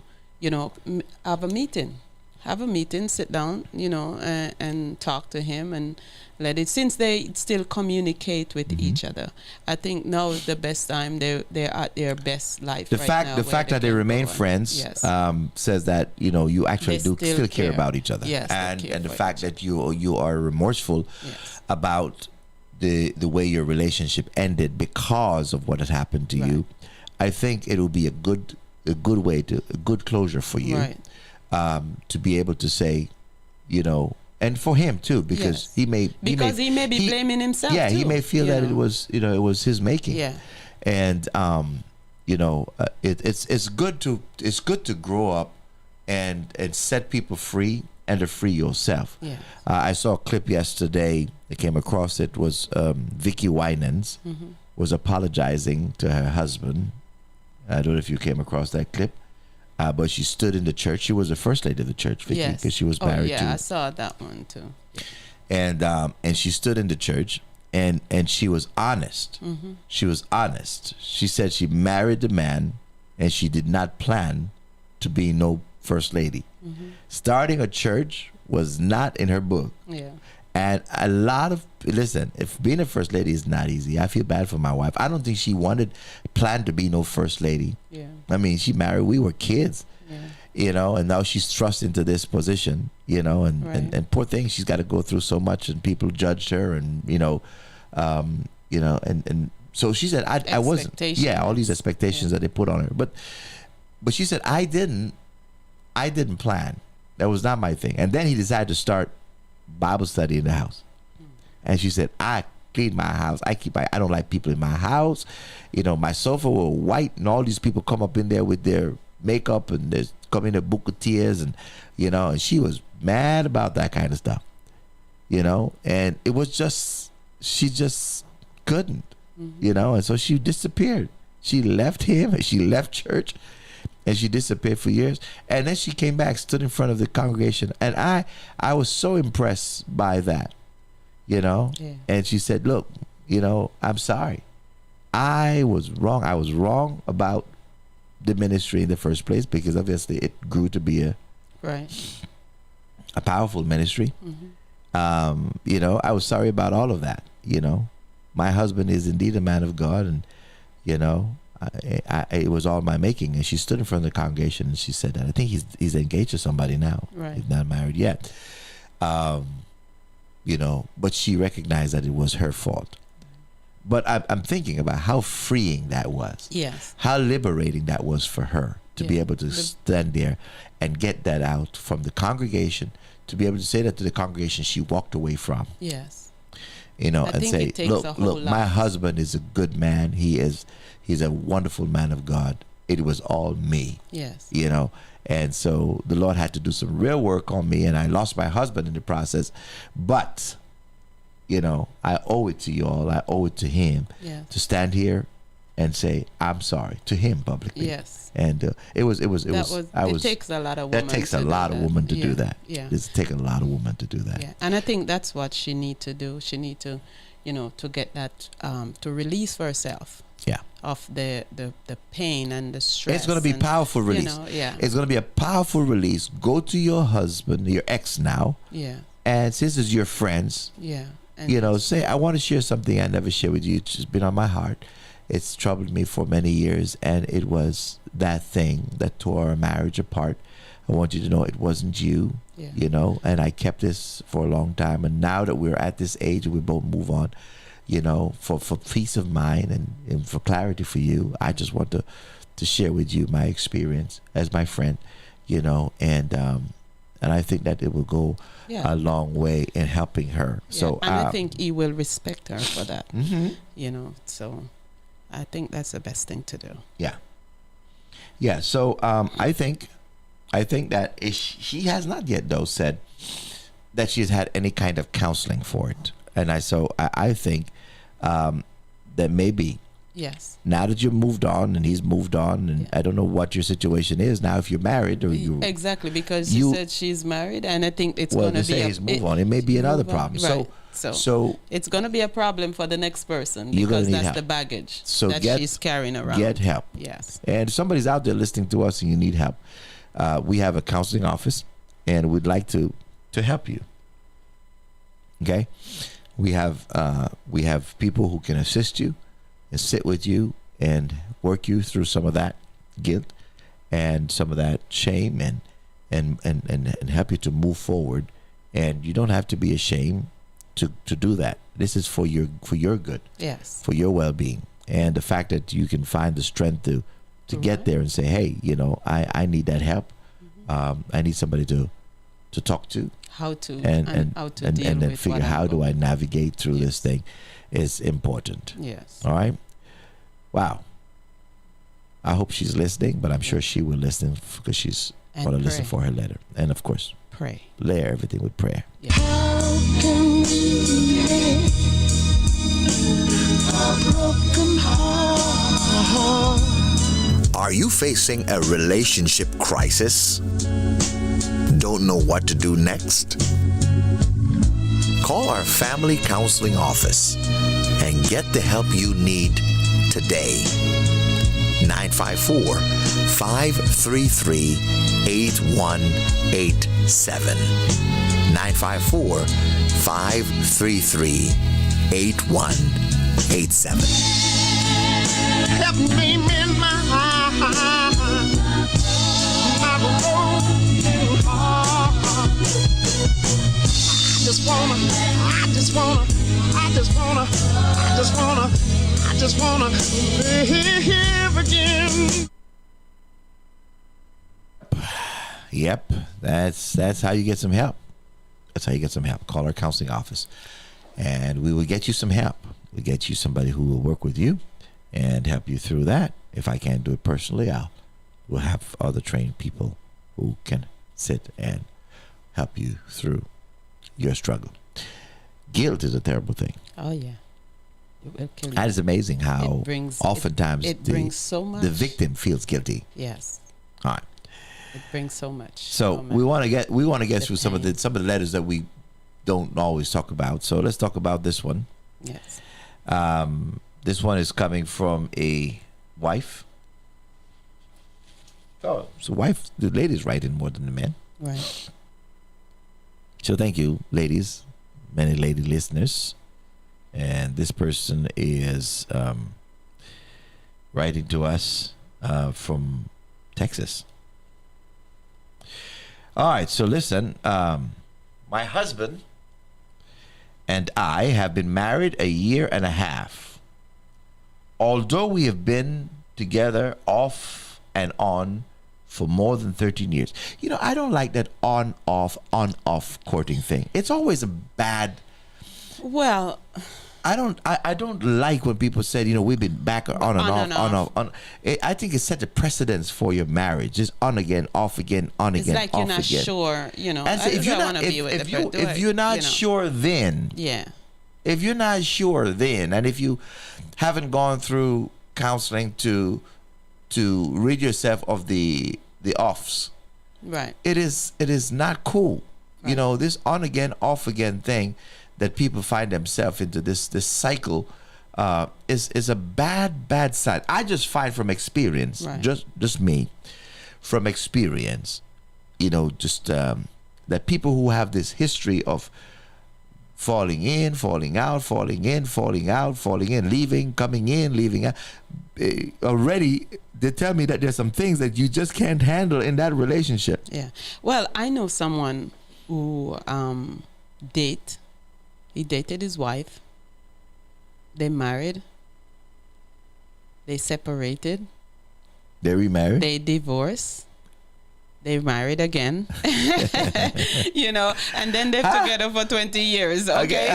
D: have a meeting, sit down, and talk to him and since they still communicate with
C: mm-hmm.
D: each other. I think now is the best time. They're at their best life.
C: The fact that they remain friends,
D: yes.
C: Says that you actually do still care about each other.
D: Yes,
C: and the fact that you are remorseful yes. about the way your relationship ended because of what had happened to you. I think it will be a good closure for you,
D: right.
C: To be able to say, and for him too, because
D: yes.
C: he may
D: be blaming himself.
C: Yeah,
D: too,
C: he may feel that it was it was his making.
D: Yeah,
C: and it's good to grow up and set people free and to free yourself.
D: Yeah.
C: I saw a clip yesterday. I came across it was Vicky Winans mm-hmm. was apologizing to her husband. I don't know if you came across that clip. But she stood in the church. She was the first lady of the church, Vicky, because she was married to.
D: I saw that one too.
C: And she stood in the church, and she was honest. Mm-hmm. She was honest. She said she married the man, and she did not plan to be no first lady. Mm-hmm. Starting a church was not in her book.
D: Yeah.
C: And a lot of, listen, if being a first lady is not easy, I feel bad for my wife. I don't think she planned to be no first lady.
D: Yeah.
C: I mean, she married, we were kids, you know, and now she's thrust into this position, you know, and,
D: Right.
C: and poor thing, she's got to go through so much, and people judged her, and, you know, and so she said, I wasn't, all these expectations that they put on her. But she said, I didn't plan. That was not my thing. And then he decided to start Bible study in the house. And she said, I clean my house. I don't like people in my house. You know, my sofa were white, and all these people come up in there with their makeup, and there's come in a book of tears, and, you know, and she was mad about that kind of stuff, you know, and it was just, she just couldn't, you know, and so she disappeared. She left him, and she left church, and she disappeared for years. And then she came back, stood in front of the congregation, and I was so impressed by that, you know. And she said, look, you know, I'm sorry, I was wrong. I was wrong about the ministry in the first place, because obviously it grew to be a powerful ministry. You know, I was sorry about all of that. You know, my husband is indeed a man of God, and, you know, it was all my making. And she stood in front of the congregation, and she said that I think he's engaged to somebody now. He's not married yet. You know, but she recognized that it was her fault. But I'm thinking about how freeing that was.
D: Yes.
C: How liberating that was for her to be able to stand there and get that out from the congregation, to be able to say that to the congregation she walked away from.
D: Yes.
C: You know,
D: I
C: and
D: think
C: say,
D: it takes a whole
C: look, my husband is a good man. He's a wonderful man of God. It was all me.
D: Yes.
C: You know, and so the Lord had to do some real work on me, and I lost my husband in the process. But, you know, I owe it to you all. I owe it to him to stand here and say I'm sorry to him publicly.
D: Yes.
C: And it
D: takes a lot of women.
C: That takes a lot of women to do that.
D: Yeah.
C: It's taken a lot of women to do that.
D: Yeah. And I think that's what she need to do. She need to, you know, to get that to release herself.
C: Yeah.
D: Of the pain and the stress.
C: It's going to be powerful release.
D: You know,
C: It's going to be a powerful release. Go to your husband, your ex now.
D: Yeah.
C: And since it's your friends.
D: Yeah. And
C: you know, say, I want to share something I never shared with you. It's just been on my heart. It's troubled me for many years, and it was that thing that tore our marriage apart. I want you to know it wasn't you, you know, and I kept this for a long time. And now that we're at this age and we both move on, you know, for peace of mind and for clarity for you, I just want to share with you my experience as my friend, you know, and I think that it will go a long way in helping her.
D: Yeah.
C: So,
D: and I think he will respect her for that, you know, so I think that's the best thing to do.
C: Yeah. Yeah. So I think that she has not yet, though, said that she's had any kind of counseling for it. And I think that maybe now that you've moved on and he's moved on, and I don't know what your situation is now, if you're married or you
D: exactly, because you said she's married, and I think it's going to be
C: his move on. It may be another problem.
D: Right.
C: So
D: it's going to be a problem for the next person, because that's help. The baggage that she's carrying around.
C: Get help.
D: Yes.
C: And if somebody's out there listening to us and you need help, we have a counseling office, and we'd like to help you. Okay, we have people who can assist you and sit with you and work you through some of that guilt and some of that shame, and help you to move forward. And you don't have to be ashamed to do that. This is for your good. Yes. For your well-being. And the fact that you can find the strength to get there and say, hey, you know, I need that help. I need somebody to talk to.
D: How to
C: how to deal and then with figure how do I navigate through this thing is important.
D: Yes.
C: All right. Wow. I hope she's listening, but I'm sure she will listen, because she's going to listen for her letter. And of course,
D: pray.
C: Layer everything with prayer.
D: Yes.
E: How can we let a broken heart?
H: Are you facing a relationship crisis? Don't know what to do next? Call our family counseling office and get the help you need today. 954-533-8187. 954-533-8187.
A: Help me mend my broken heart. I just wanna live again.
H: Yep, that's how you get some help. That's how you get some help. Call our counseling office, and we will get you some help. We'll get you somebody who will work with you and help you through that. If I can't do it personally, we'll have other trained people who can sit and help you through your struggle. Guilt is a terrible thing.
D: Oh yeah. It will kill you.
H: That is amazing how oftentimes
D: it brings so much.
H: the victim feels guilty.
D: Yes.
H: All right.
D: It brings so much.
H: So we want to get through some of the letters that we don't always talk about. So let's talk about this one.
D: Yes.
H: This one is coming from a wife. Oh, so wife, the ladies write in more than the men.
D: Right.
H: So thank you, ladies, many lady listeners. And this person is writing to us from Texas. All right, so listen. My husband and I have been married a year and a half. Although we have been together off and on for more than 13 years. You know, I don't like that on-off courting thing. It's always a bad...
D: Well...
H: I don't like when people say, you know, we've been back on and off. I think it sets a precedence for your marriage. Just on again, off again, on again, off again.
D: It's like you're not sure, you know.
H: And so if you're not sure then,
D: yeah.
H: If you're not sure then, and if you haven't gone through counseling to rid yourself of the offs,
D: right?
H: It is not cool. Right. You know, this on again, off again thing that people find themselves into this cycle is a bad sign. I just find from experience,
D: right.
H: just me, from experience, you know, just that people who have this history of falling in, falling out, falling in, falling out, falling in, leaving, coming in, leaving out, already they tell me that there's some things that you just can't handle in that relationship.
D: Yeah. Well, I know someone who He dated his wife. They married. They separated.
H: They remarried.
D: They divorced. They married again. You know, and then they're together for 20 years. Okay.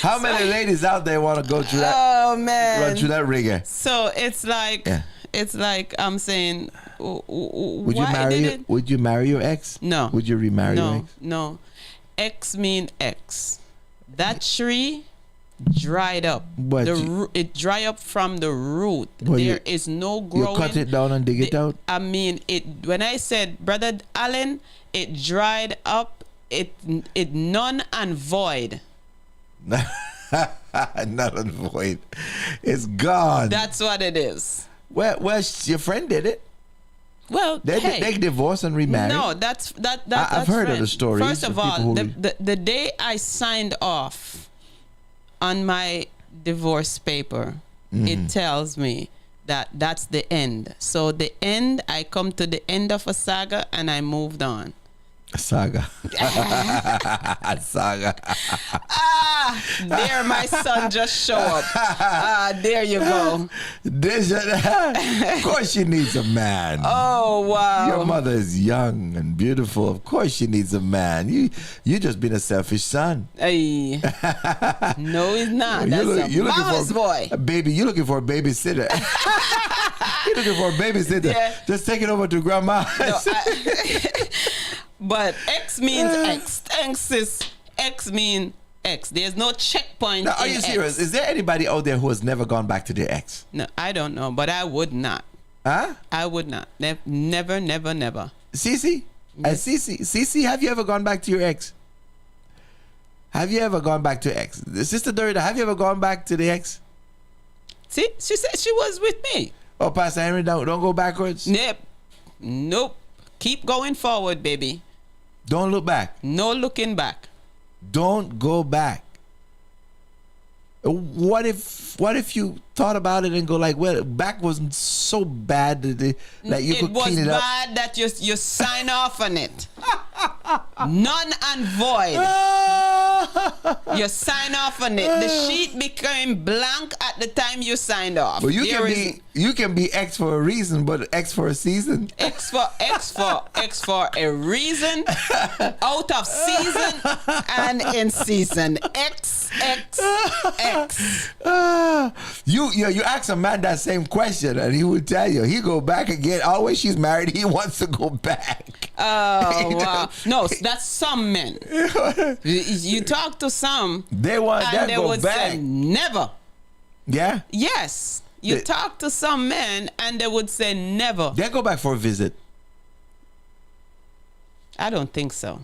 H: How many ladies out there want to go through that?
D: Oh man.
H: Run through that rigor.
D: So it's like I'm saying.
H: Would you marry your ex?
D: No.
H: Would you remarry your ex?
D: No. Ex mean ex. That tree dried up. It dry up from the root. There is no growing.
H: You cut it down and dig it out?
D: I mean, when I said, Brother Allen, it dried up. It none and void.
H: None and void. It's gone.
D: That's what it is.
H: Well, your friend did it.
D: Well,
H: they divorced and remarried.
D: No, that's
H: I've heard of the story.
D: First of all, the day I signed off on my divorce paper, it tells me that that's the end. So the end, I come to the end of a saga and I moved on.
H: A saga. A saga.
D: There my son just show up. There you go.
H: Of course she needs a man.
D: Oh, wow.
H: Your mother is young and beautiful. Of course she needs a man. You just been a selfish son.
D: Hey. No, he's not. That's a mama's boy.
H: Baby, you're looking for a babysitter. You're looking for a babysitter. Yeah. Just take it over to grandma.
D: No, but X means X. Thanks, sis. X means X. There's no checkpoint.
H: Now, are you serious? Is there anybody out there who has never gone back to their ex?
D: No, I don't know, but I would not.
H: Huh?
D: I would not. Never, never, never.
H: Cece? Yes. Cece, have you ever gone back to your ex? Have you ever gone back to ex? Sister Dorita, have you ever gone back to the ex?
D: See, she said she was with me.
H: Oh, Pastor Henry, don't go backwards?
D: Nope. Keep going forward, baby.
H: Don't look back.
D: No looking back.
H: Don't go back. What if you thought about it and go like, well, back wasn't so bad that you could clean it up.
D: It was bad that you sign off on it. None and void. You sign off on it. The sheet became blank at the time you signed off.
H: But you can be X for a reason, but X for a season.
D: X for a reason, out of season and in season. X.
H: You ask a man that same question and he would tell you. He go back again. Always she's married, he wants to go back.
D: Oh wow. No, that's some men. You talk to some,
H: they
D: go
H: would
D: back. Say never.
H: Yeah?
D: Yes. You talk to some men and they would say never.
H: They go back for a visit.
D: I don't think so.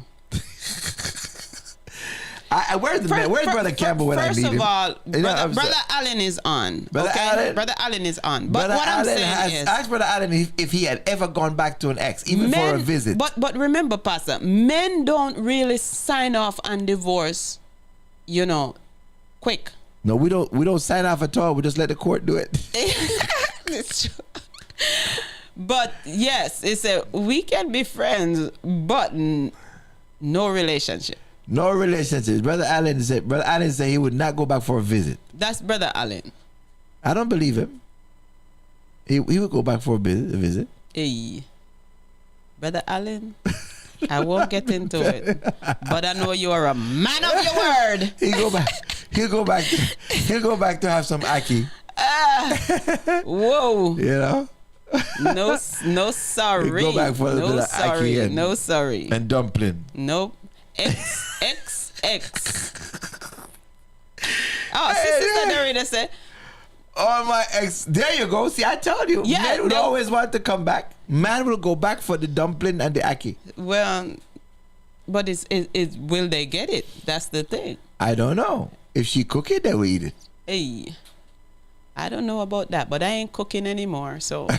H: Where's Brother Campbell when I need him?
D: First of all, Brother Allen is on.
H: Brother
D: Allen is on. But what I'm saying is,
H: ask Brother Allen if he had ever gone back to an ex, even for a visit.
D: But remember, Pastor, men don't really sign off on divorce, quick.
H: No, we don't sign off at all. We just let the court do it.
D: It's true. But yes, we can be friends, but no relationship.
H: No relationship. Brother Allen said he would not go back for a visit.
D: That's Brother Allen.
H: I don't believe him. He would go back for a visit.
D: Hey, Brother Allen, I won't get into it, but I know you are a man of your word.
H: He'll go back to have some ackee.
D: Whoa.
H: You know.
D: No sorry.
H: He'll go back for
D: no sorry. No sorry.
H: And dumpling.
D: Nope. X. Oh, Sister Dorita said,
H: "Oh my ex." There you go. See, I told you.
D: Yeah,
H: men would always want to come back. Man will go back for the dumpling and the ackee.
D: Well, but will they get it? That's the thing.
H: I don't know. If she cook it, they will eat it.
D: Hey, I don't know about that, but I ain't cooking anymore. So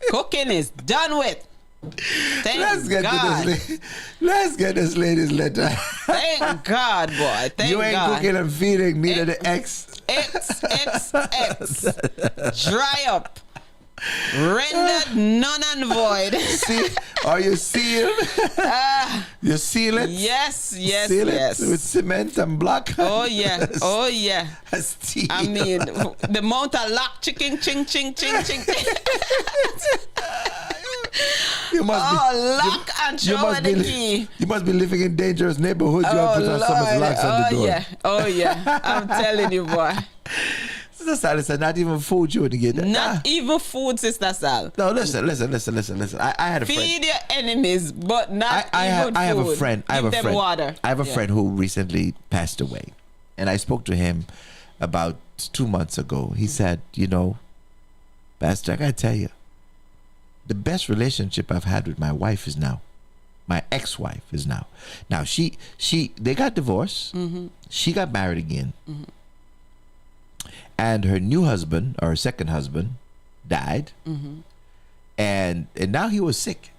D: cooking is done with. Let's get
H: this lady's letter.
D: Thank God, boy. Thank God.
H: You ain't cooking and feeding me to the X.
D: Dry up. Rendered none and void.
H: See? Are you sealed? You seal it?
D: Yes.
H: Seal it with cement and block.
D: Oh yeah.
H: Steel.
D: I mean, the amount of lock, ching. Lock and show the key.
H: You must be living in dangerous neighborhoods. You have put on so much locks on the door.
D: Oh yeah. I'm telling you, boy.
H: Sister Sally said, not even food you wouldn't get.
D: Not even food, Sister Sal.
H: No, listen. I had a friend.
D: Feed your enemies, but not even food.
H: I have a friend.
D: Give them water.
H: I have a friend who recently passed away. And I spoke to him about 2 months ago. He said, Pastor, I got to tell you, the best relationship I've had with my wife is now. My ex-wife is now. Now, they got divorced. Mm-hmm. She got married again. Mm-hmm. And her new husband, or her second husband, died. Mm-hmm. And now he was sick.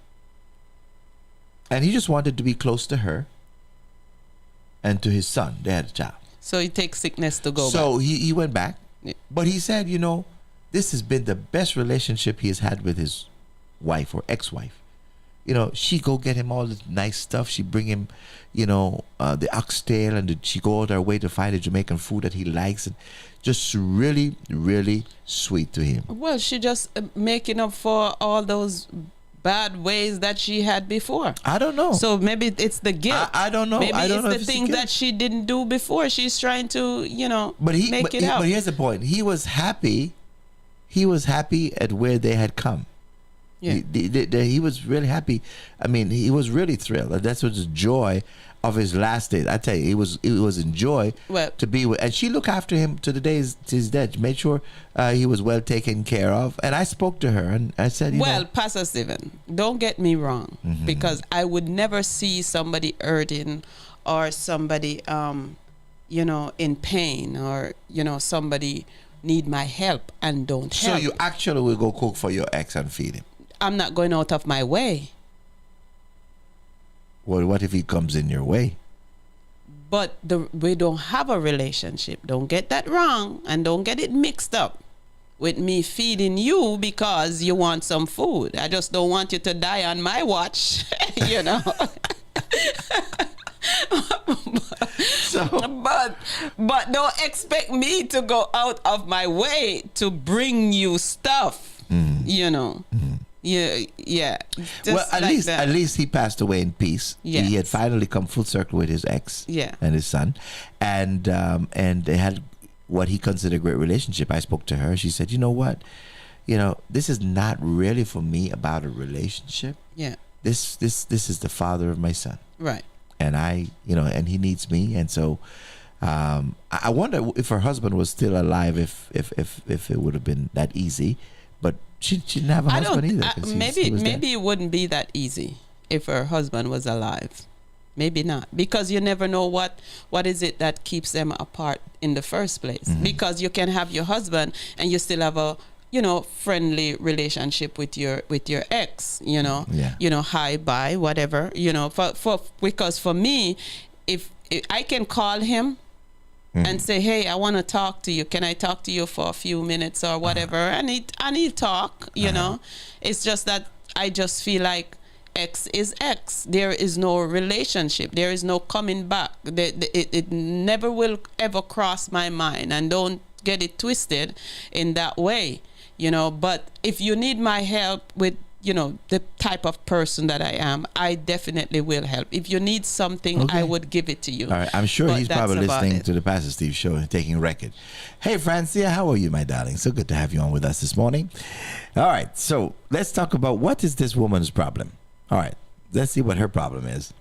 H: And he just wanted to be close to her and to his son. They had a child.
D: So he takes sickness to go back.
H: So he went back.
D: Yeah.
H: But he said, this has been the best relationship he has had with his wife or ex-wife. She go get him all the nice stuff. She bring him, the oxtail, and she go out her way to find the Jamaican food that he likes, and just really, really sweet to him.
D: Well, she just making up for all those bad ways that she had before.
H: I don't know.
D: So maybe it's the guilt.
H: I don't know.
D: Maybe
H: I don't know
D: it's the things that she didn't do before. She's trying to, make it out.
H: But here's the point. He was happy. He was happy at where they had come.
D: Yeah.
H: He was really happy. I mean, he was really thrilled. That's what the joy of his last days. I tell you, it was in joy to be with. And she looked after him to the days to his death. Made sure he was well taken care of. And I spoke to her and I said,
D: Pastor Stephen, don't get me wrong, mm-hmm. because I would never see somebody hurting or somebody, in pain, or somebody need my help and don't help.
H: So you actually will go cook for your ex and feed him?
D: I'm not going out of my way.
H: Well, what if he comes in your way?
D: But we don't have a relationship. Don't get that wrong, and don't get it mixed up with me feeding you because you want some food. I just don't want you to die on my watch, you know. but don't expect me to go out of my way to bring you stuff, you know. Yeah. Just
H: Well, at
D: like
H: least
D: that.
H: at least he passed away in peace.
D: Yes.
H: He had finally come full circle with his ex
D: Yeah.
H: and his son, and they had what he considered a great relationship. I spoke to her. She said, "You know what? You know, this is not really for me about a relationship.
D: Yeah.
H: This is the father of my son,
D: Right.
H: and and he needs me, and so." I wonder if her husband was still alive, if it would have been that easy, but she didn't have a husband either. 'Cause he was dead.
D: Maybe it wouldn't be that easy if her husband was alive. Maybe not, because you never know what is it that keeps them apart in the first place. Because you can have your husband and you still have a friendly relationship with your ex.
H: Yeah.
D: Hi, bye, whatever. Because for me, if I can call him and say, hey, I want to talk to you. Can I talk to you for a few minutes or whatever? And he'll talk, you know. It's just that I just feel like X is X. There is no relationship. There is no coming back. It never will ever cross my mind. And don't get it twisted in that way, But if you need my help with, the type of person that I am, I definitely will help. If you need something,
H: Okay.
D: I would give it to you.
H: All right, I'm sure
D: But
H: he's
D: that's
H: probably
D: about
H: listening
D: it.
H: to the Pastor Steve show and taking record. Hey, Francia, how are you, my darling? So good to have you on with us this morning. All right, so let's talk about what is this woman's problem. All right, let's see what her problem is.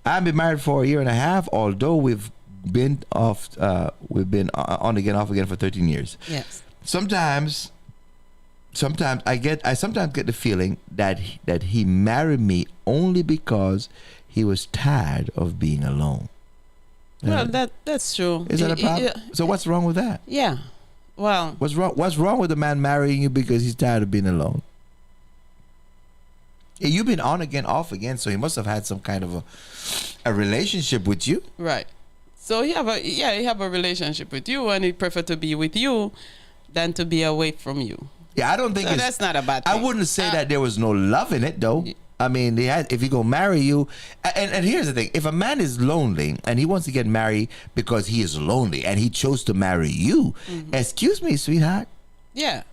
H: I've been married for a year and a half, although we've been on again, off again for 13 years.
D: Yes.
H: Sometimes I sometimes get the feeling that he married me only because he was tired of being alone.
D: Well, that's true.
H: Is that a problem?
D: Yeah.
H: So what's wrong with that?
D: Yeah. Well,
H: What's wrong with a man marrying you because he's tired of being alone? Yeah, you've been on again, off again, so he must have had some kind of a relationship with you.
D: right. So he have a relationship with you, and he prefer to be with you than to be away from you.
H: Yeah, I don't think
D: So that's not a bad thing.
H: I wouldn't say that there was no love in it, though. I mean, if he gonna marry you, and here's the thing: if a man is lonely and he wants to get married because he is lonely and he chose to marry you, excuse me, sweetheart.
D: Yeah.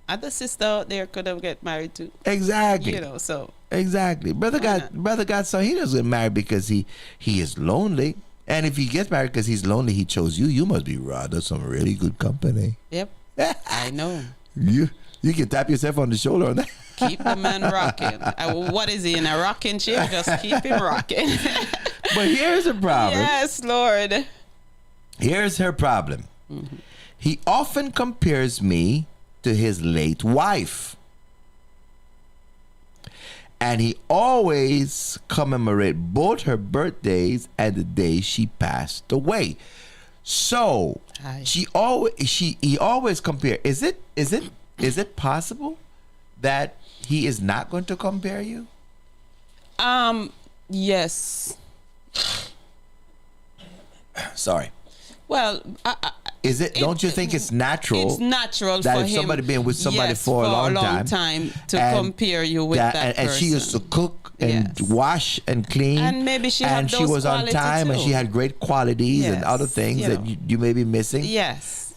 D: Other sister out there could have get married too.
H: Exactly.
D: So
H: Exactly. Brother got son. He doesn't get married because he is lonely. And if he gets married because he's lonely, he chose you. You must be rather some really good company.
D: yep, I know.
H: You can tap yourself on the shoulder on that.
D: Keep the man rocking. What is he in a rocking chair? Just keep him rocking.
H: But here's the problem.
D: Yes, Lord.
H: Here's her problem. He often compares me to his late wife. And he always commemorate both her birthdays and the day she passed away. So
D: Hi.
H: he always compare. Is it possible that he is not going to compare you?
D: Yes.
H: Sorry.
D: Well,
H: Is it? Don't you think it's natural?
D: it's natural
H: that
D: for
H: if
D: him.
H: somebody been with somebody
D: yes,
H: for a long
D: time to
H: and
D: compare you with that
H: and
D: person.
H: she used to cook and
D: Yes.
H: wash and clean,
D: And maybe she had
H: and she
D: those
H: was on
D: quality
H: time, and
D: too.
H: she had great qualities and
D: Yes,
H: other things
D: you
H: that
D: know.
H: you may be missing.
D: Yes.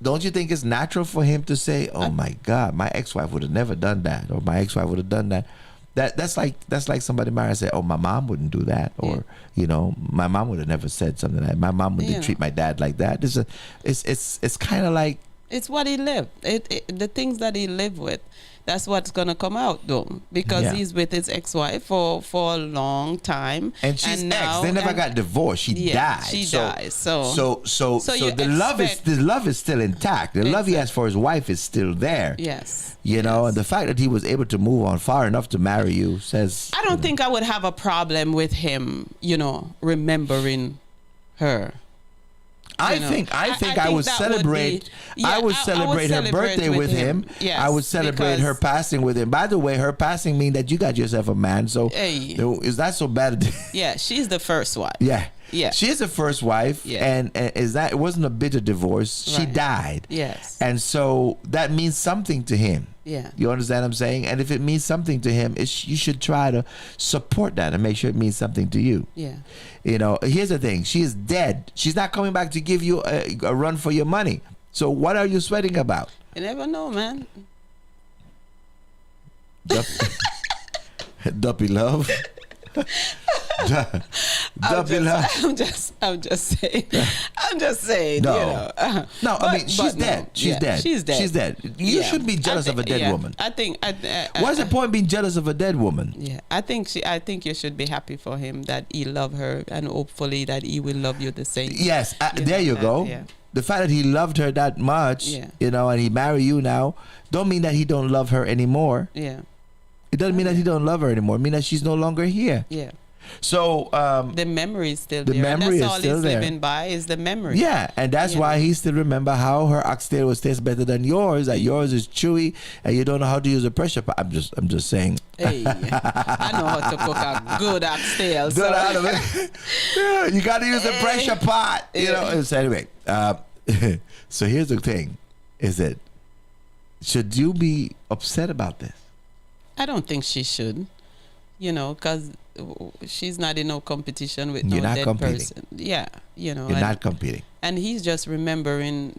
H: Don't you think it's natural for him to say, "Oh my God, my ex-wife would have never done that," or "My ex-wife would have done that"? That's like somebody married and say, "Oh, my mom wouldn't do that," or "My mom would have never said something like that. My mom wouldn't
D: Yeah.
H: treat my dad like that." It's kind of like.
D: It's what he lived. The things that he lived with. That's what's gonna come out though, because
H: Yeah.
D: he's with his ex-wife for a long time,
H: And she's
D: now,
H: ex. They never
D: and-
H: got divorced. She
D: Yeah,
H: died.
D: she
H: so,
D: died, so you
H: the love is still intact. The love he has for his wife is still there.
D: Yes.
H: And the fact that he was able to move on far enough to marry you says.
D: I don't think I would have a problem with him, remembering her.
H: I
D: you know.
H: think I
D: think
H: would
D: that would
H: celebrate.
D: be- yeah,
H: I would celebrate her birthday with him.
D: Yes,
H: I would celebrate her
D: because-
H: passing with him. By the way, her passing means that you got yourself a man. So
D: Hey.
H: is that so bad?
D: Yeah, she's the first one.
H: Yeah.
D: Yeah.
H: She is the first wife,
D: Yeah.
H: and is that it wasn't a bitter divorce. She
D: Right.
H: died.
D: Yes.
H: And so that means something to him.
D: Yeah.
H: You understand what I'm saying? And if it means something to him, you should try to support that and make sure it means something to you.
D: Yeah.
H: You know, here's the thing. She is dead. She's not coming back to give you a run for your money. So what are you sweating about?
D: You never know, man.
H: Duppy love. Duppy love.
D: I'm just saying. I'm just saying.
H: No.
D: You know.
H: No, I mean, she's
D: but no.
H: dead. She's
D: Yeah,
H: dead.
D: She's dead.
H: She's dead. You
D: Yeah.
H: shouldn't be jealous of a dead
D: yeah,
H: woman.
D: I think.
H: What's the point being jealous of a dead woman?
D: Yeah, I think you should be happy for him that he loved her, and hopefully that he will love you the same.
H: Yes,
D: You
H: there
D: know,
H: you go.
D: yeah.
H: The fact that he loved her that much,
D: Yeah.
H: you know, and he married you now, don't mean that he don't love her anymore.
D: Yeah.
H: It doesn't mean that he don't love her anymore. It means that she's no longer here.
D: Yeah.
H: So,
D: The memory is still
H: The
D: there.
H: memory
D: and that's
H: is
D: all
H: still
D: he's
H: there.
D: living by is the memory.
H: yeah, and that's
D: You
H: why
D: know.
H: he still remember how her oxtail was taste better than yours. That yours is chewy, and you don't know how to use a pressure pot. I'm just saying.
D: Hey, I know how to cook a good oxtail. So.
H: Yeah, you got to use a pressure pot. You know.
D: Yeah.
H: So anyway, so here's the thing: is that should you be upset about this?
D: I don't think she should. You know, because she's not in no competition with
H: You're
D: no
H: not
D: dead
H: competing.
D: person. Yeah, you know.
H: You're
D: and,
H: not competing.
D: and he's just remembering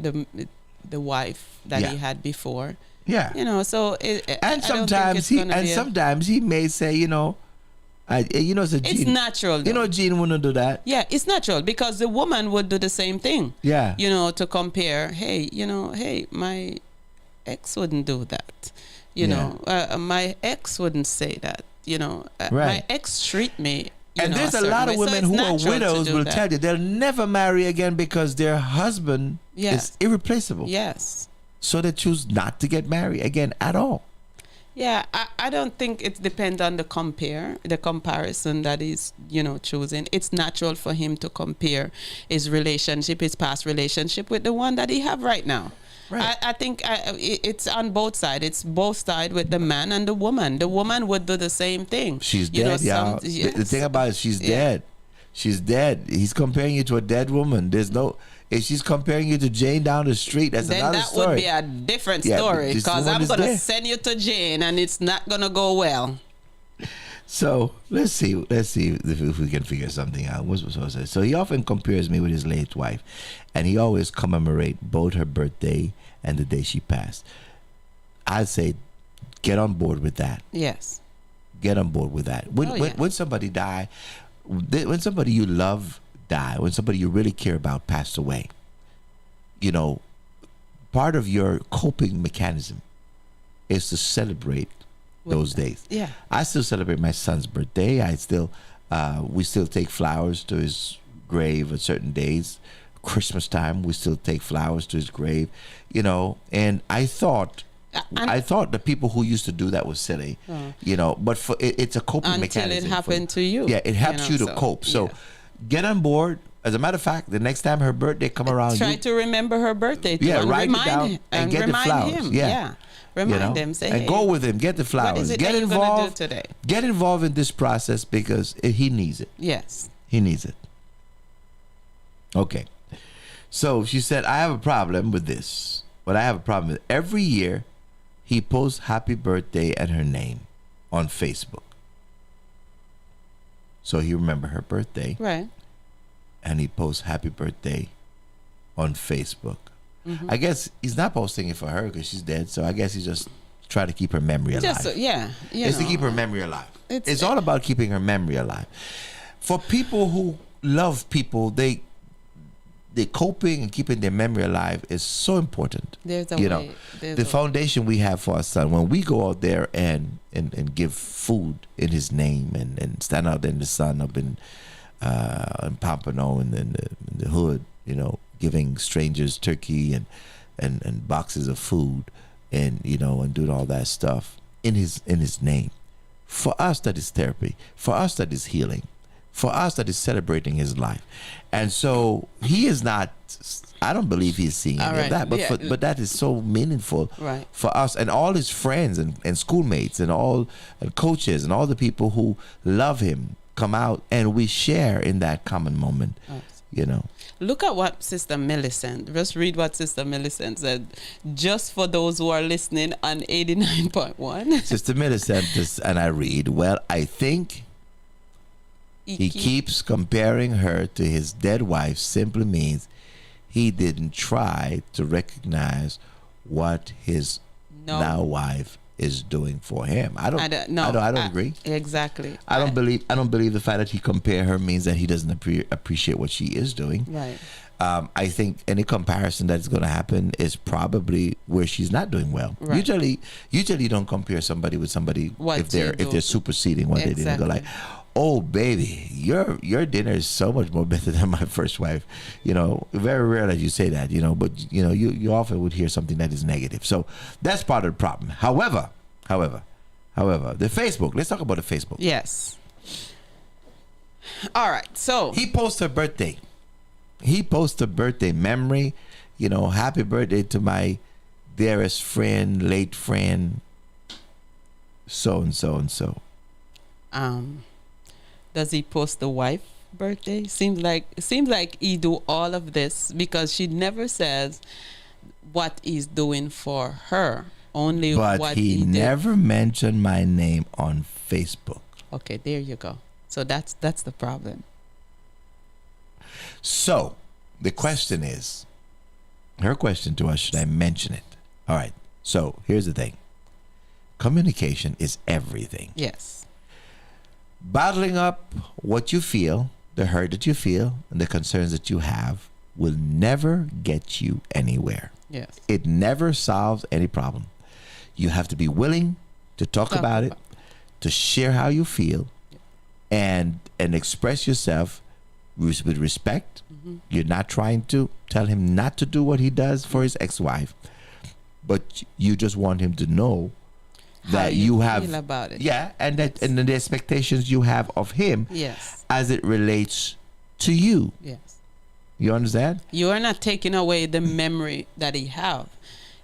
D: the wife that
H: Yeah.
D: he had before.
H: Yeah.
D: You know, so
H: And sometimes sometimes he may say, you know, it's a
D: it's
H: Gene.
D: natural.
H: You know,
D: though.
H: Gene wouldn't do that.
D: Yeah, it's natural because the woman would do the same thing.
H: Yeah.
D: You know, to compare. Hey, my ex wouldn't do that. You
H: Yeah.
D: know, my ex wouldn't say that. You know,
H: Right.
D: my ex treat me.
H: And there's a lot of women who are widows will tell you they'll never marry again because their husband
D: Yes.
H: is irreplaceable.
D: Yes.
H: So they choose not to get married again at all.
D: Yeah, I don't think it depends on the comparison that is, choosing. It's natural for him to compare his past relationship with the one that he have right now.
H: Right.
D: I think it's on both sides. It's both sides with the man and the woman. The woman would do the same thing.
H: She's
D: You know,
H: dead, y'all.
D: yes.
H: The thing about it, she's
D: Yeah.
H: dead. She's dead. He's comparing you to a dead woman. If she's comparing you to Jane down the street, that's
D: Then
H: another
D: that
H: story.
D: would be a different
H: Yeah, but
D: story
H: this
D: because
H: woman
D: I'm
H: is
D: going to
H: dead.
D: send you to Jane and it's not going to go well.
H: So let's see if we can figure something out. What's supposed to say? So he often compares me with his late wife, and he always commemorate both her birthday and the day she passed. I'd say, get on board with that.
D: Yes.
H: Get on board with that. When somebody die, when somebody you love die, when somebody you really care about passed away, part of your coping mechanism is to celebrate those days.
D: Yeah.
H: I still celebrate my son's birthday. We still take flowers to his grave at certain days. Christmas time, we still take flowers to his grave. And I thought the people who used to do that was silly. But it's a coping
D: Until
H: mechanism.
D: it happened to you.
H: Yeah, it helps you to cope. So get on board. As a matter of fact, the next time her birthday come around,
D: Try to remember her birthday. Too,
H: Yeah,
D: and
H: write it
D: remind
H: down
D: him,
H: and get the
D: remind
H: flowers.
D: Him.
H: Yeah.
D: Remind him. Say,
H: and
D: hey,
H: go with him. Get the flowers.
D: What is it
H: Get
D: that you're gonna do
H: involved
D: today?
H: Get involved in this process because he needs it.
D: Yes.
H: He needs it. Okay. So she said, I have a problem with this. But I have a problem with every year he posts happy birthday and her name on Facebook. So he remember her birthday.
D: Right.
H: And he posts happy birthday on Facebook.
D: Mm-hmm.
H: I guess he's not posting it for her because she's dead. So I guess he's just trying to keep her memory alive.
D: Just
H: It's to keep her memory alive.
D: It's-
H: It's all about keeping her memory alive. For people who love people, they coping and keeping their memory alive is so important.
D: There's a
H: you
D: way.
H: know,
D: There's
H: the
D: a-
H: foundation we have for our son, when we go out there and give food in his name and stand out in the sun up in Pompano and in the hood, giving strangers turkey and boxes of food and doing all that stuff in his name. For us, that is therapy. For us, that is healing. for us that is celebrating his life. And so he is not, I don't believe he's seeing any of that, but that is so meaningful for us and all his friends and schoolmates and all and coaches and all the people who love him come out and we share in that common moment, you know.
D: Look at what Sister Millicent, just read what Sister Millicent said, just for those who are listening on 89.1.
H: Sister Millicent, and I read, well, I think he keeps comparing her to his dead wife simply means he didn't try to recognize what his now wife is doing for him. I don't agree.
D: Exactly.
H: I don't believe the fact that he compare her means that he doesn't appreciate what she is doing.
D: Right.
H: I think any comparison that's going to happen is probably where she's not doing well.
D: Right.
H: Usually you don't compare somebody with somebody if they're superseding what they did. And go like, oh baby, your dinner is so much more better than my first wife. You know, very rare that you say that. You know, but you know you often would hear something that is negative. So that's part of the problem. However, the Facebook. Let's talk about the Facebook.
D: Yes. All right. So
H: he posts her birthday. He posts a birthday memory, you know, happy birthday to my dearest friend, late friend, so and so and so.
D: Does he post the wife birthday? Seems like he do all of this because she never says what he's doing for her. Only
H: but
D: what
H: he never mentioned my name on Facebook.
D: Okay, there you go. So that's the problem.
H: So, the question is, her question to us, should I mention it? All right. So, here's the thing. Communication is everything.
D: Yes.
H: Bottling up what you feel, the hurt that you feel, and the concerns that you have will never get you anywhere.
D: Yes.
H: It never solves any problem. You have to be willing to talk about it, to share how you feel, and express yourself with respect. Mm-hmm. You're not trying to tell him not to do what he does for his ex-wife, but you just want him to know that you have
D: feel about it.
H: Yeah, and that and the expectations you have of him.
D: Yes.
H: As it relates to you.
D: Yes.
H: You understand?
D: You are not taking away the memory that he have,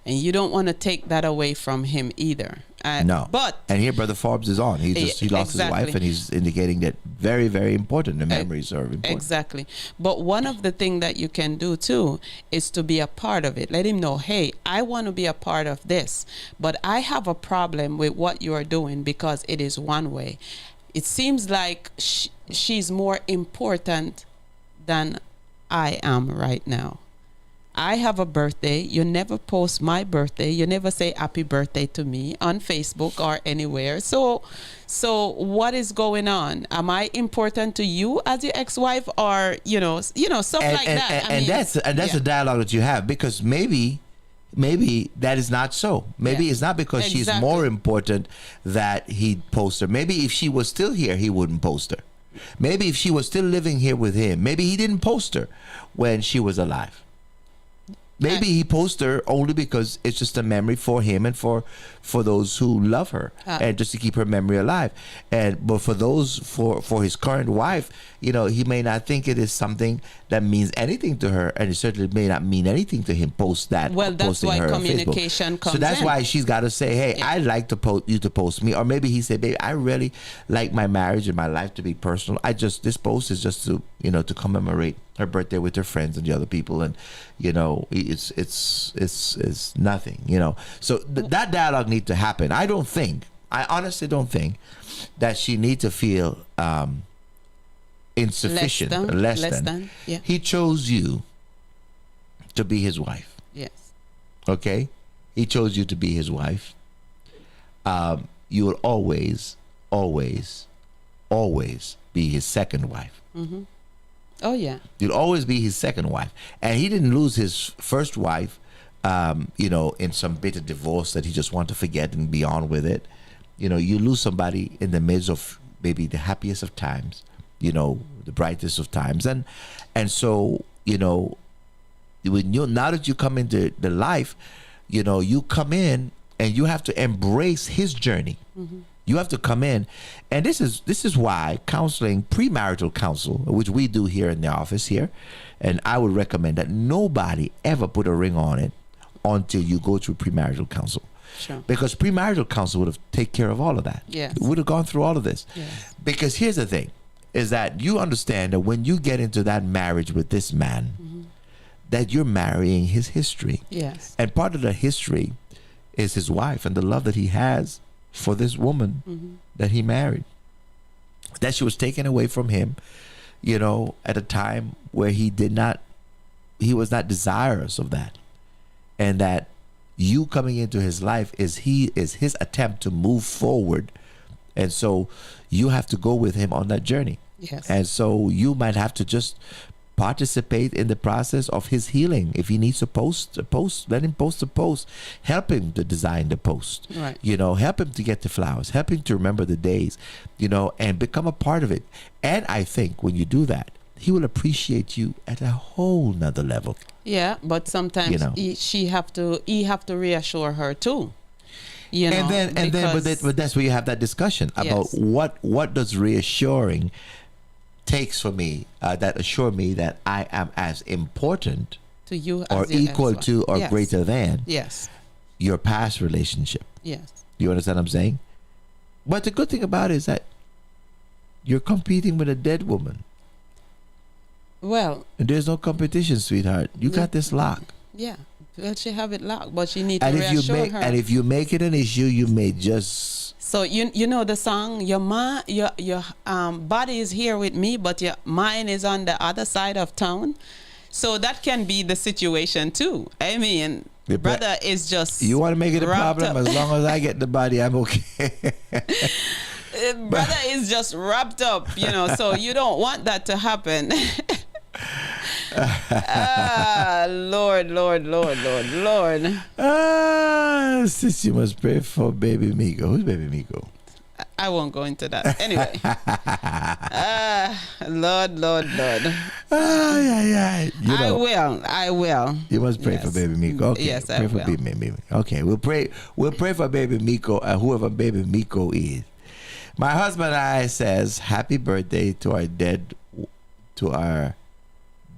D: and you don't want to take that away from him either.
H: No.
D: But
H: and here Brother Forbes is on. He lost his wife, and he's indicating that very, very important. The memories are important.
D: Exactly. But one of the things that you can do too is to be a part of it. Let him know, hey, I want to be a part of this, but I have a problem with what you are doing because it is one way. It seems like she's more important than I am right now. I have a birthday. You never post my birthday. You never say happy birthday to me on Facebook or anywhere. So what is going on? Am I important to you as your ex-wife, or stuff like that?
H: And that's a dialogue that you have, because maybe that is not so. Maybe it's not because she's more important that he'd post her. Maybe if she was still here, he wouldn't post her. Maybe if she was still living here with him, maybe he didn't post her when she was alive. Maybe he posted her only because it's just a memory for him and for those who love her, and just to keep her memory alive. But for those for his current wife, he may not think it is something that means anything to her, and it certainly may not mean anything to him. Post that.
D: Well, that's why communication comes in.
H: So that's why she's got to say, "Hey, I'd like to you to post me," or maybe he said, "Baby, I really like my marriage and my life to be personal. This post is just to to commemorate her birthday with her friends and the other people, and it's nothing, So that dialogue needs to happen. I honestly don't think that she needs to feel insufficient, less than.
D: Yeah.
H: He chose you to be his wife.
D: Yes.
H: Okay, he chose you to be his wife. You will always be his second wife.
D: Mm-hmm. Oh yeah.
H: You'll always be his second wife, and he didn't lose his first wife, in some bitter divorce that he just wanted to forget and be on with it. You lose somebody in the midst of maybe the happiest of times, the brightest of times, and so now that you come into the life, you come in and you have to embrace his journey.
D: Mm-hmm.
H: You have to come in, and this is why counseling, premarital counsel, which we do here in the office here, and I would recommend that nobody ever put a ring on it until you go through premarital counsel.
D: Sure.
H: Because premarital counsel would have taken care of all of that.
D: Yes.
H: Would have gone through all of this.
D: Yes.
H: Because here's the thing, is that you understand that when you get into that marriage with this man, that you're marrying his history.
D: Yes.
H: And part of the history is his wife and the love that he has for this woman that he married. That she was taken away from him, you know, at a time where he was not desirous of that. And that you coming into his life is his attempt to move forward. And so you have to go with him on that journey.
D: Yes.
H: And so you might have to just participate in the process of his healing. If he needs to post, let him post a post. Help him to design the post.
D: Right.
H: You know, help him to get the flowers. Help him to remember the days, you know, and become a part of it. And I think when you do that, he will appreciate you at a whole nother level.
D: Yeah, but sometimes
H: You know.
D: he have to reassure her too. You know,
H: but that's where you have that discussion about
D: Yes.
H: what does reassuring takes for me, that assure me that I am as important
D: to you
H: or
D: as your
H: equal
D: ex-wife.
H: to or
D: Yes.
H: greater than
D: Yes.
H: your past relationship.
D: Yes.
H: You understand what I'm saying? But the good thing about it is that you're competing with a dead woman.
D: Well,
H: And there's no competition, sweetheart. You got this lock.
D: yeah. Well, she have it locked, but she need to
H: And
D: reassure her.
H: if you make it an issue, you may just
D: So you know the song, your body is here with me, but your mind is on the other side of town. So that can be the situation too. I mean,
H: Yeah, but
D: brother is just
H: you want to make it a
D: wrapped
H: problem.
D: up.
H: As long as I get the body, I'm okay.
D: Brother is just wrapped up, you know. So you don't want that to happen. Lord.
H: Sis, you must pray for baby Miko. Who's baby Miko?
D: I won't go into that. Anyway. Lord.
H: You know,
D: I will.
H: you must pray
D: Yes.
H: for baby Miko. Okay,
D: Yes, I
H: pray for
D: will.
H: baby Miko. Okay, we'll pray for baby Miko, whoever baby Miko is. My husband and I says happy birthday to our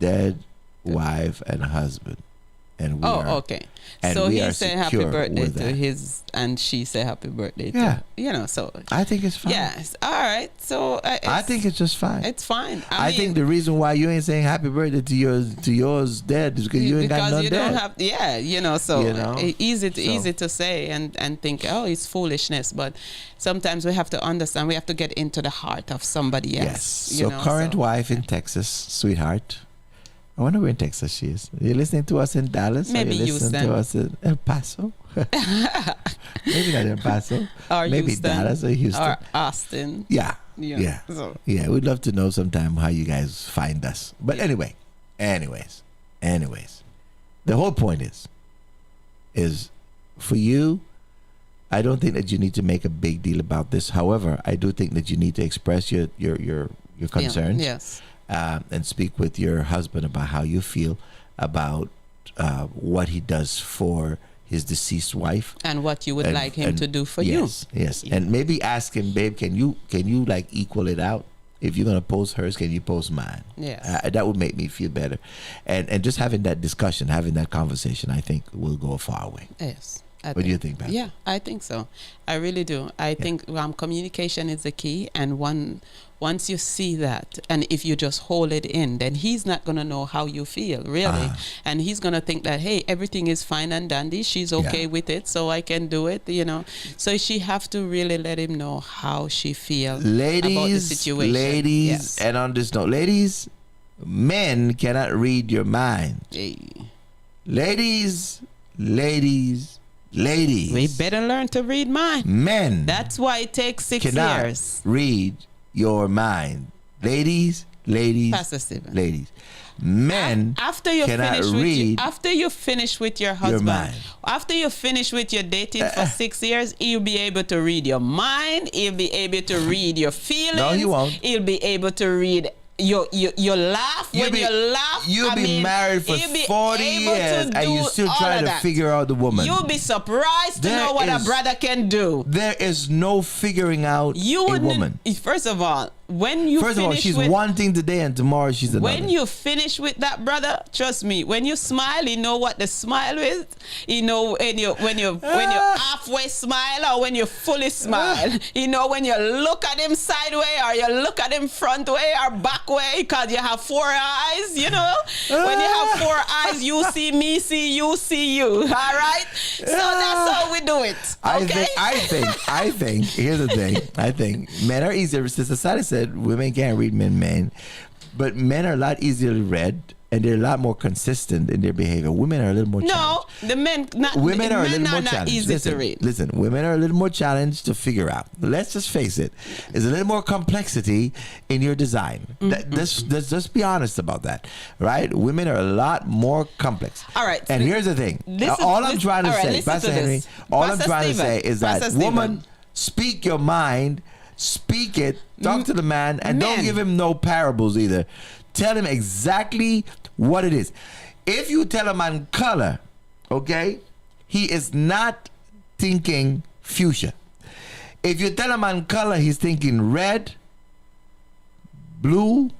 H: dead wife and husband. And we are,
D: Okay.
H: and
D: So
H: we
D: he
H: are
D: said happy
H: secure
D: birthday
H: with
D: to
H: that.
D: his, and she said happy birthday to,
H: Yeah.
D: you know, so.
H: I think it's fine.
D: Yes. All right. So
H: I think it's just fine.
D: it's fine.
H: I think the reason why you ain't saying happy birthday to yours dead is because you ain't got
D: because
H: none
D: you
H: dead.
D: don't have, you know, so
H: You know?
D: easy to say and think, oh, it's foolishness, but sometimes we have to understand, we have to get into the heart of somebody else.
H: Yes.
D: you
H: So
D: know,
H: current wife in Texas, sweetheart. I wonder where in Texas she is. Are you listening to us in Dallas?
D: Maybe
H: Are you listening
D: Houston.
H: to us in El Paso? Maybe not El Paso.
D: Or
H: Maybe
D: Houston,
H: Dallas or Houston.
D: or Austin.
H: Yeah.
D: Yeah.
H: Yeah.
D: So-
H: Yeah. We'd love to know sometime how you guys find us. But anyways. The whole point is for you, I don't think that you need to make a big deal about this. However, I do think that you need to express your concerns.
D: Yes.
H: And speak with your husband about how you feel about what he does for his deceased wife,
D: And what you would
H: and-
D: like him
H: and
D: to do for
H: yes, Yes, and maybe ask him, babe, can you like equal it out? If you're gonna post hers, can you post mine?
D: Yes.
H: That would make me feel better, and just having that discussion, having that conversation, I think will go a far way.
D: you. Yes.
H: What do you think, Pat?
D: Yeah, I think so. I really do. I think communication is the key, and once you see that, and if you just hold it in, then he's not gonna know how you feel really, and he's gonna think that, hey, everything is fine and dandy. She's okay with it, so I can do it. You know, so she have to really let him know how she feels about the situation.
H: Ladies,
D: Yes.
H: and on this note, ladies, men cannot read your mind.
D: Hey,
H: Ladies.
D: we better learn to read mine.
H: Men
D: That's why it takes 6
H: cannot
D: years.
H: read your mind. Ladies,
D: Pastor Stephen.
H: ladies. Men
D: After you
H: cannot
D: finish
H: read
D: after you finish with your husband,
H: mind.
D: after you finish with your dating for 6 years, he'll be able to read your mind. He'll be able to read your feelings.
H: No, he won't.
D: He'll be able to read you laugh when you laugh.
C: You'll be married for 40 years and you still trying to figure out the woman.
D: You'll be surprised to know what a brother can do.
C: There is no figuring out a woman.
D: First of all, when you
C: First of all, she's one thing today and tomorrow she's another.
D: When you finish with that brother, trust me, when you smile, you know what the smile is. You know when you halfway smile or when you fully smile. You know when you look at him sideways or you look at him front way or back way because you have 4 eyes. You know when you have 4 eyes, you see me, see you, see you. All right. So that's how we do it. Okay.
C: I think. Here's the thing. I think men are easier. Sister Sally said women can't read men, but men are a lot easier read and they're a lot more consistent in their behavior. Women are a little more challenged.
D: No, the men not.
C: Women are a
D: men
C: little more
D: not
C: challenged.
D: easy to read.
C: Listen, women are a little more challenged to figure out. Let's just face it. There's a little more complexity in your design. Let's just be honest about that, right? Women are a lot more complex.
D: All right.
C: And here's the thing. All I'm trying to say, Pastor Henry, is that woman, speak your mind. Speak it, talk to the man, and don't give him no parables either. Tell him exactly what it is. If you tell a man color, okay, he is not thinking fuchsia. If you tell a man color, he's thinking red, blue,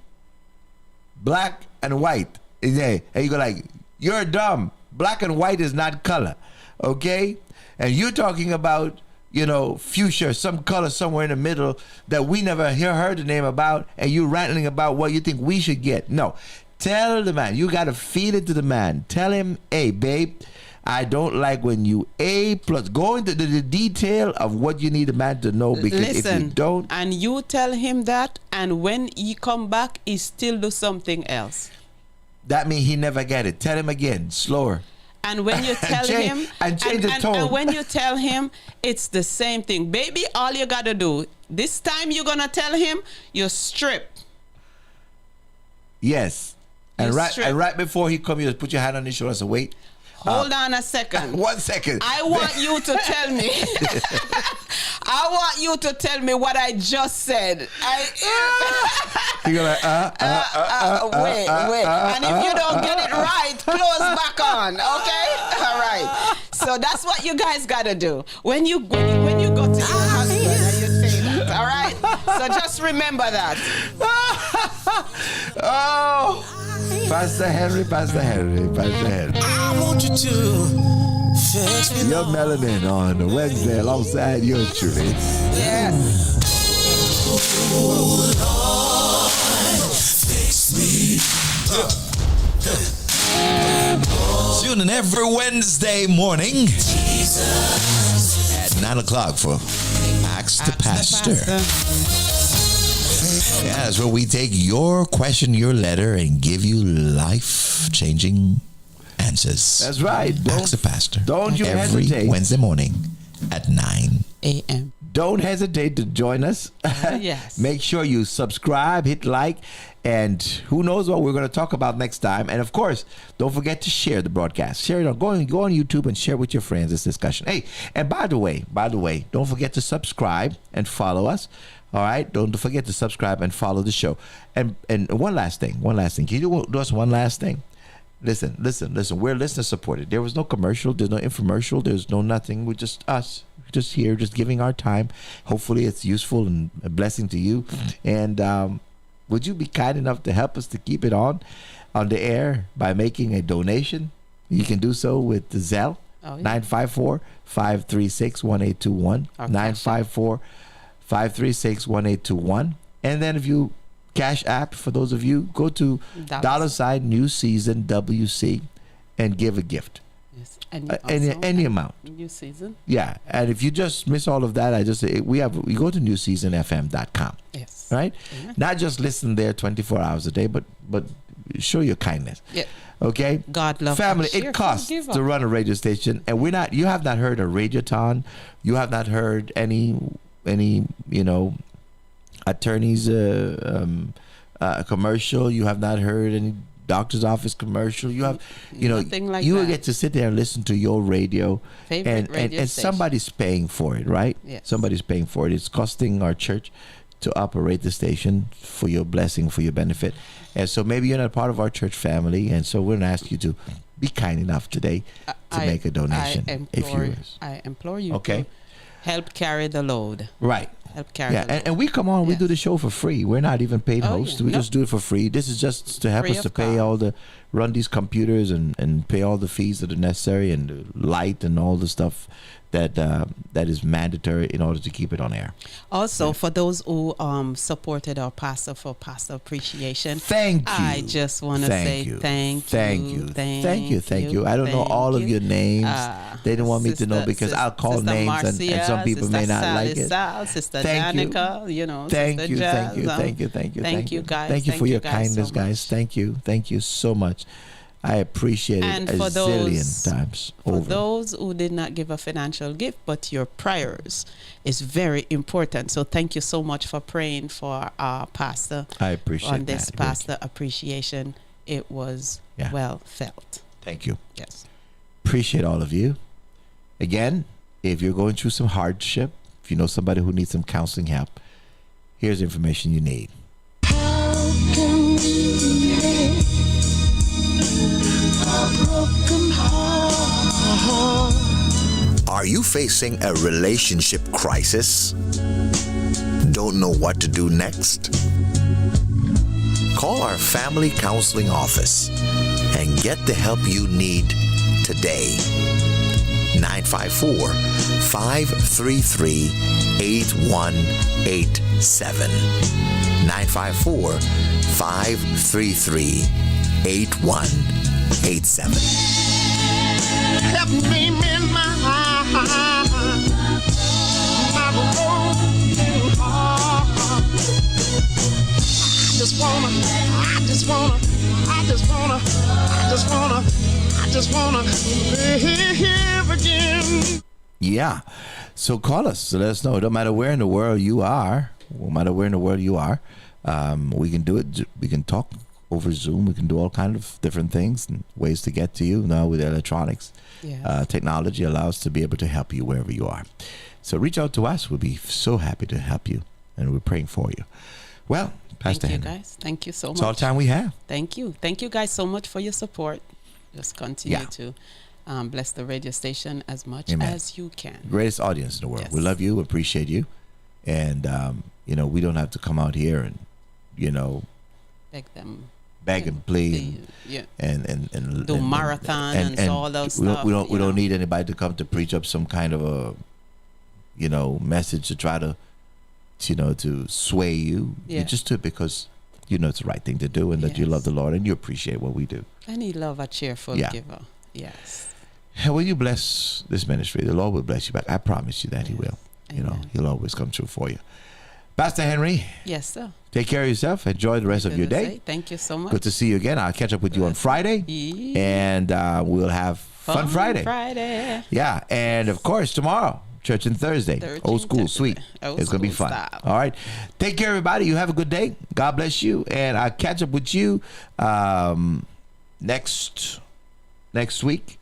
C: black, and white. And you go like, you're dumb. Black and white is not color, okay? And you're talking about fuchsia, some color somewhere in the middle that we never heard the name about, and you ranting about what you think we should get. No. Tell the man. You got to feed it to the man. Tell him, hey, babe, I don't like when you plus go into the detail of what you need the man to know, because if you don't.
D: And you tell him that, and when he come back, he still do something else.
C: That means he never get it. Tell him again, slower.
D: And when you tell him,
C: change the tone.
D: And when you tell him, it's the same thing. Baby, all you got to do, this time you're going to tell him, you strip.
C: Yes. And right before he come, you just put your hand on his shoulder and say, wait.
D: Hold on a second.
C: 1 second.
D: I want you to tell me. I want you to tell me what I just said.
C: You're like,
D: wait. And if you don't get it right, close back on. Okay? All right. So that's what you guys got to do. When you go to your husband and you say that. All right? So just remember that.
C: Oh. Pastor Henry.
G: I want you to fix me.
C: Your melanin on Wednesday alongside yours truly.
D: Yes.
G: Oh, Lord, fix me.
H: Tune in every Wednesday morning at 9 o'clock for Ask the Pastor. Yeah, that's where we take your question, your letter, and give you life-changing answers.
C: That's right.
H: Ask the Pastor.
C: Don't you
H: every
C: hesitate.
H: Wednesday morning at 9
D: a.m.
C: Don't hesitate to join us.
D: Yes.
C: Make sure you subscribe, hit like, and who knows what we're going to talk about next time. And of course, don't forget to share the broadcast. Share it. Go on YouTube and share with your friends this discussion. Hey, and by the way, don't forget to subscribe and follow us. All right, don't forget to subscribe and follow the show. And one last thing. Can you do us one last thing? Listen. We're listener supported. There was no commercial. There's no infomercial. There's no nothing. We're just us. Just here, just giving our time. Hopefully, it's useful and a blessing to you. And would you be kind enough to help us to keep it on the air by making a donation? You can do so with the Zelle. 954-536-1821. 954-536-1821. And then if you Cash App, for those of you, go to $ New Season WC and give a gift.
D: Yes. And
C: any amount.
D: New Season.
C: Yeah. And if you just miss all of that, we go to newseasonfm.com.
D: Yes.
C: Right? Mm-hmm. Not just listen there 24 hours a day, but show your kindness.
D: Yeah.
C: Okay?
D: God love
C: family. It costs to run a radio station, and you have not heard a radiothon. You have not heard any attorneys commercial. You have not heard any doctor's office commercial. You have
D: nothing like
C: you
D: that.
C: will get to sit there and listen to your radio,
D: Favorite radio
C: and
D: station.
C: somebody's paying for it, right?
D: Yes.
C: Somebody's paying for it. It's costing our church
H: to operate the station for your blessing, for your benefit. And so maybe you're not part of our church family, and so we're going to ask you to be kind enough today to make a donation.
D: I implore you
H: Okay.
D: to help carry the load.
H: Right.
D: Help carry
H: Yeah,
D: the load.
H: and we come on, we
D: Yes.
H: do the show for free. We're not even paid
D: Oh,
H: hosts.
D: yeah.
H: We
D: No.
H: just do it for free. This is just to help
D: Free
H: us to
D: of
H: pay
D: cost.
H: all the, run these computers and pay all the fees that are necessary, and the light and all the stuff that is mandatory in order to keep it on air.
D: Also, for those who supported our pastor for Pastor Appreciation,
H: Thank you.
D: I just want to say thank you.
H: Thank you. I don't know all of your names. They didn't want me to know because I'll call
D: Sister
H: names
D: Marcia,
H: and some people may
D: Sister
H: not
D: Sally
H: like it.
D: Sal, Sister
H: Thank you.
D: Danica, you know,
H: Thank
D: Sister
H: you,
D: Jazz,
H: thank you, thank you.
D: Thank you, guys.
H: Thank you for your
D: guys
H: kindness,
D: so
H: guys. Thank you so much. I appreciate
D: And
H: it a
D: for
H: zillion times
D: For
H: over.
D: those who did not give a financial gift, but your prayers is very important. So thank you so much for praying for our pastor.
H: I appreciate
D: on this
H: that.
D: pastor appreciation. It was well felt.
H: Thank you.
D: Yes.
H: Appreciate all of you. Again, if you're going through some hardship, if you know somebody who needs some counseling help, here's the information you need.
I: Are you facing a relationship crisis? Don't know what to do next? Call our family counseling office and get the help you need today. 954-533-8187. 954-533-8187.
G: Help me mend my broken heart. I just wanna live again.
H: Yeah. So call us. So let us know. It don't matter where in the world you are. No matter where in the world you are. We can do it. We can talk over Zoom. We can do all kind of different things and ways to get to you now with electronics.
D: Yes.
H: Technology allows us to be able to help you wherever you are. So reach out to us. We'll be so happy to help you, and we're praying for you. Well, Pastor
D: Thank you,
H: Henry,
D: guys. Thank you so much.
H: that's all the time we have.
D: Thank you. Thank you, guys, so much for your support. Just continue to bless the radio station as much as you can.
H: Greatest audience in the world.
D: Yes.
H: We love you, appreciate you, and we don't have to come out here and beg and plead and
D: do marathon and all those stuff.
H: We don't need anybody to come to preach up some kind of a message to try to to sway you.
D: Yeah.
H: You just do it because it's the right thing to do, and that you love the Lord and you appreciate what we do.
D: And he love a cheerful giver. Yes.
H: And when you bless this ministry, the Lord will bless you back. I promise you that He will.
D: Amen.
H: He'll always come true for you. Pastor Henry.
D: Yes, sir.
H: Take care of yourself. Enjoy the rest of your day.
D: Thank you so much.
H: Good to see you again. I'll catch up with you on Friday. And we'll have Fun Friday. Yeah. And of course, tomorrow, Church and Thursday. Old school, sweet. It's going to be fun.
D: Style.
H: All right. Take care, everybody. You have a good day. God bless you. And I'll catch up with you next week.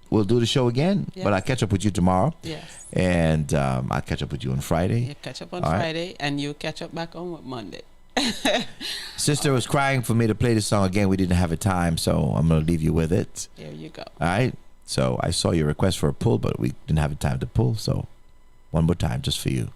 H: We'll do the show again, but I'll catch up with you tomorrow.
D: Yes.
H: And I'll catch up with you on Friday.
D: You catch up on
H: All right.
D: Friday, and you catch up back on Monday.
H: Sister was crying for me to play this song again. We didn't have a time, so I'm going to leave you with it.
D: There you go.
H: All right. So I saw your request for a pull, but we didn't have a time to pull. So one more time, just for you.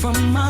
E: From my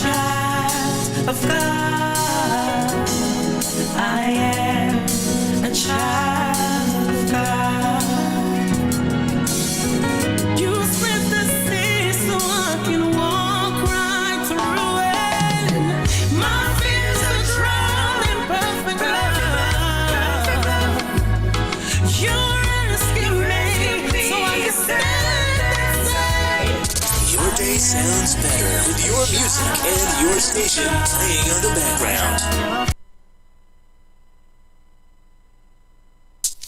J: child of God. I am a child of God. You split the sea so I can walk right through it. My fears are drowned in perfect love. You rescue me so I can stand and say,
B: Your day sounds better with your music and your station playing in the background.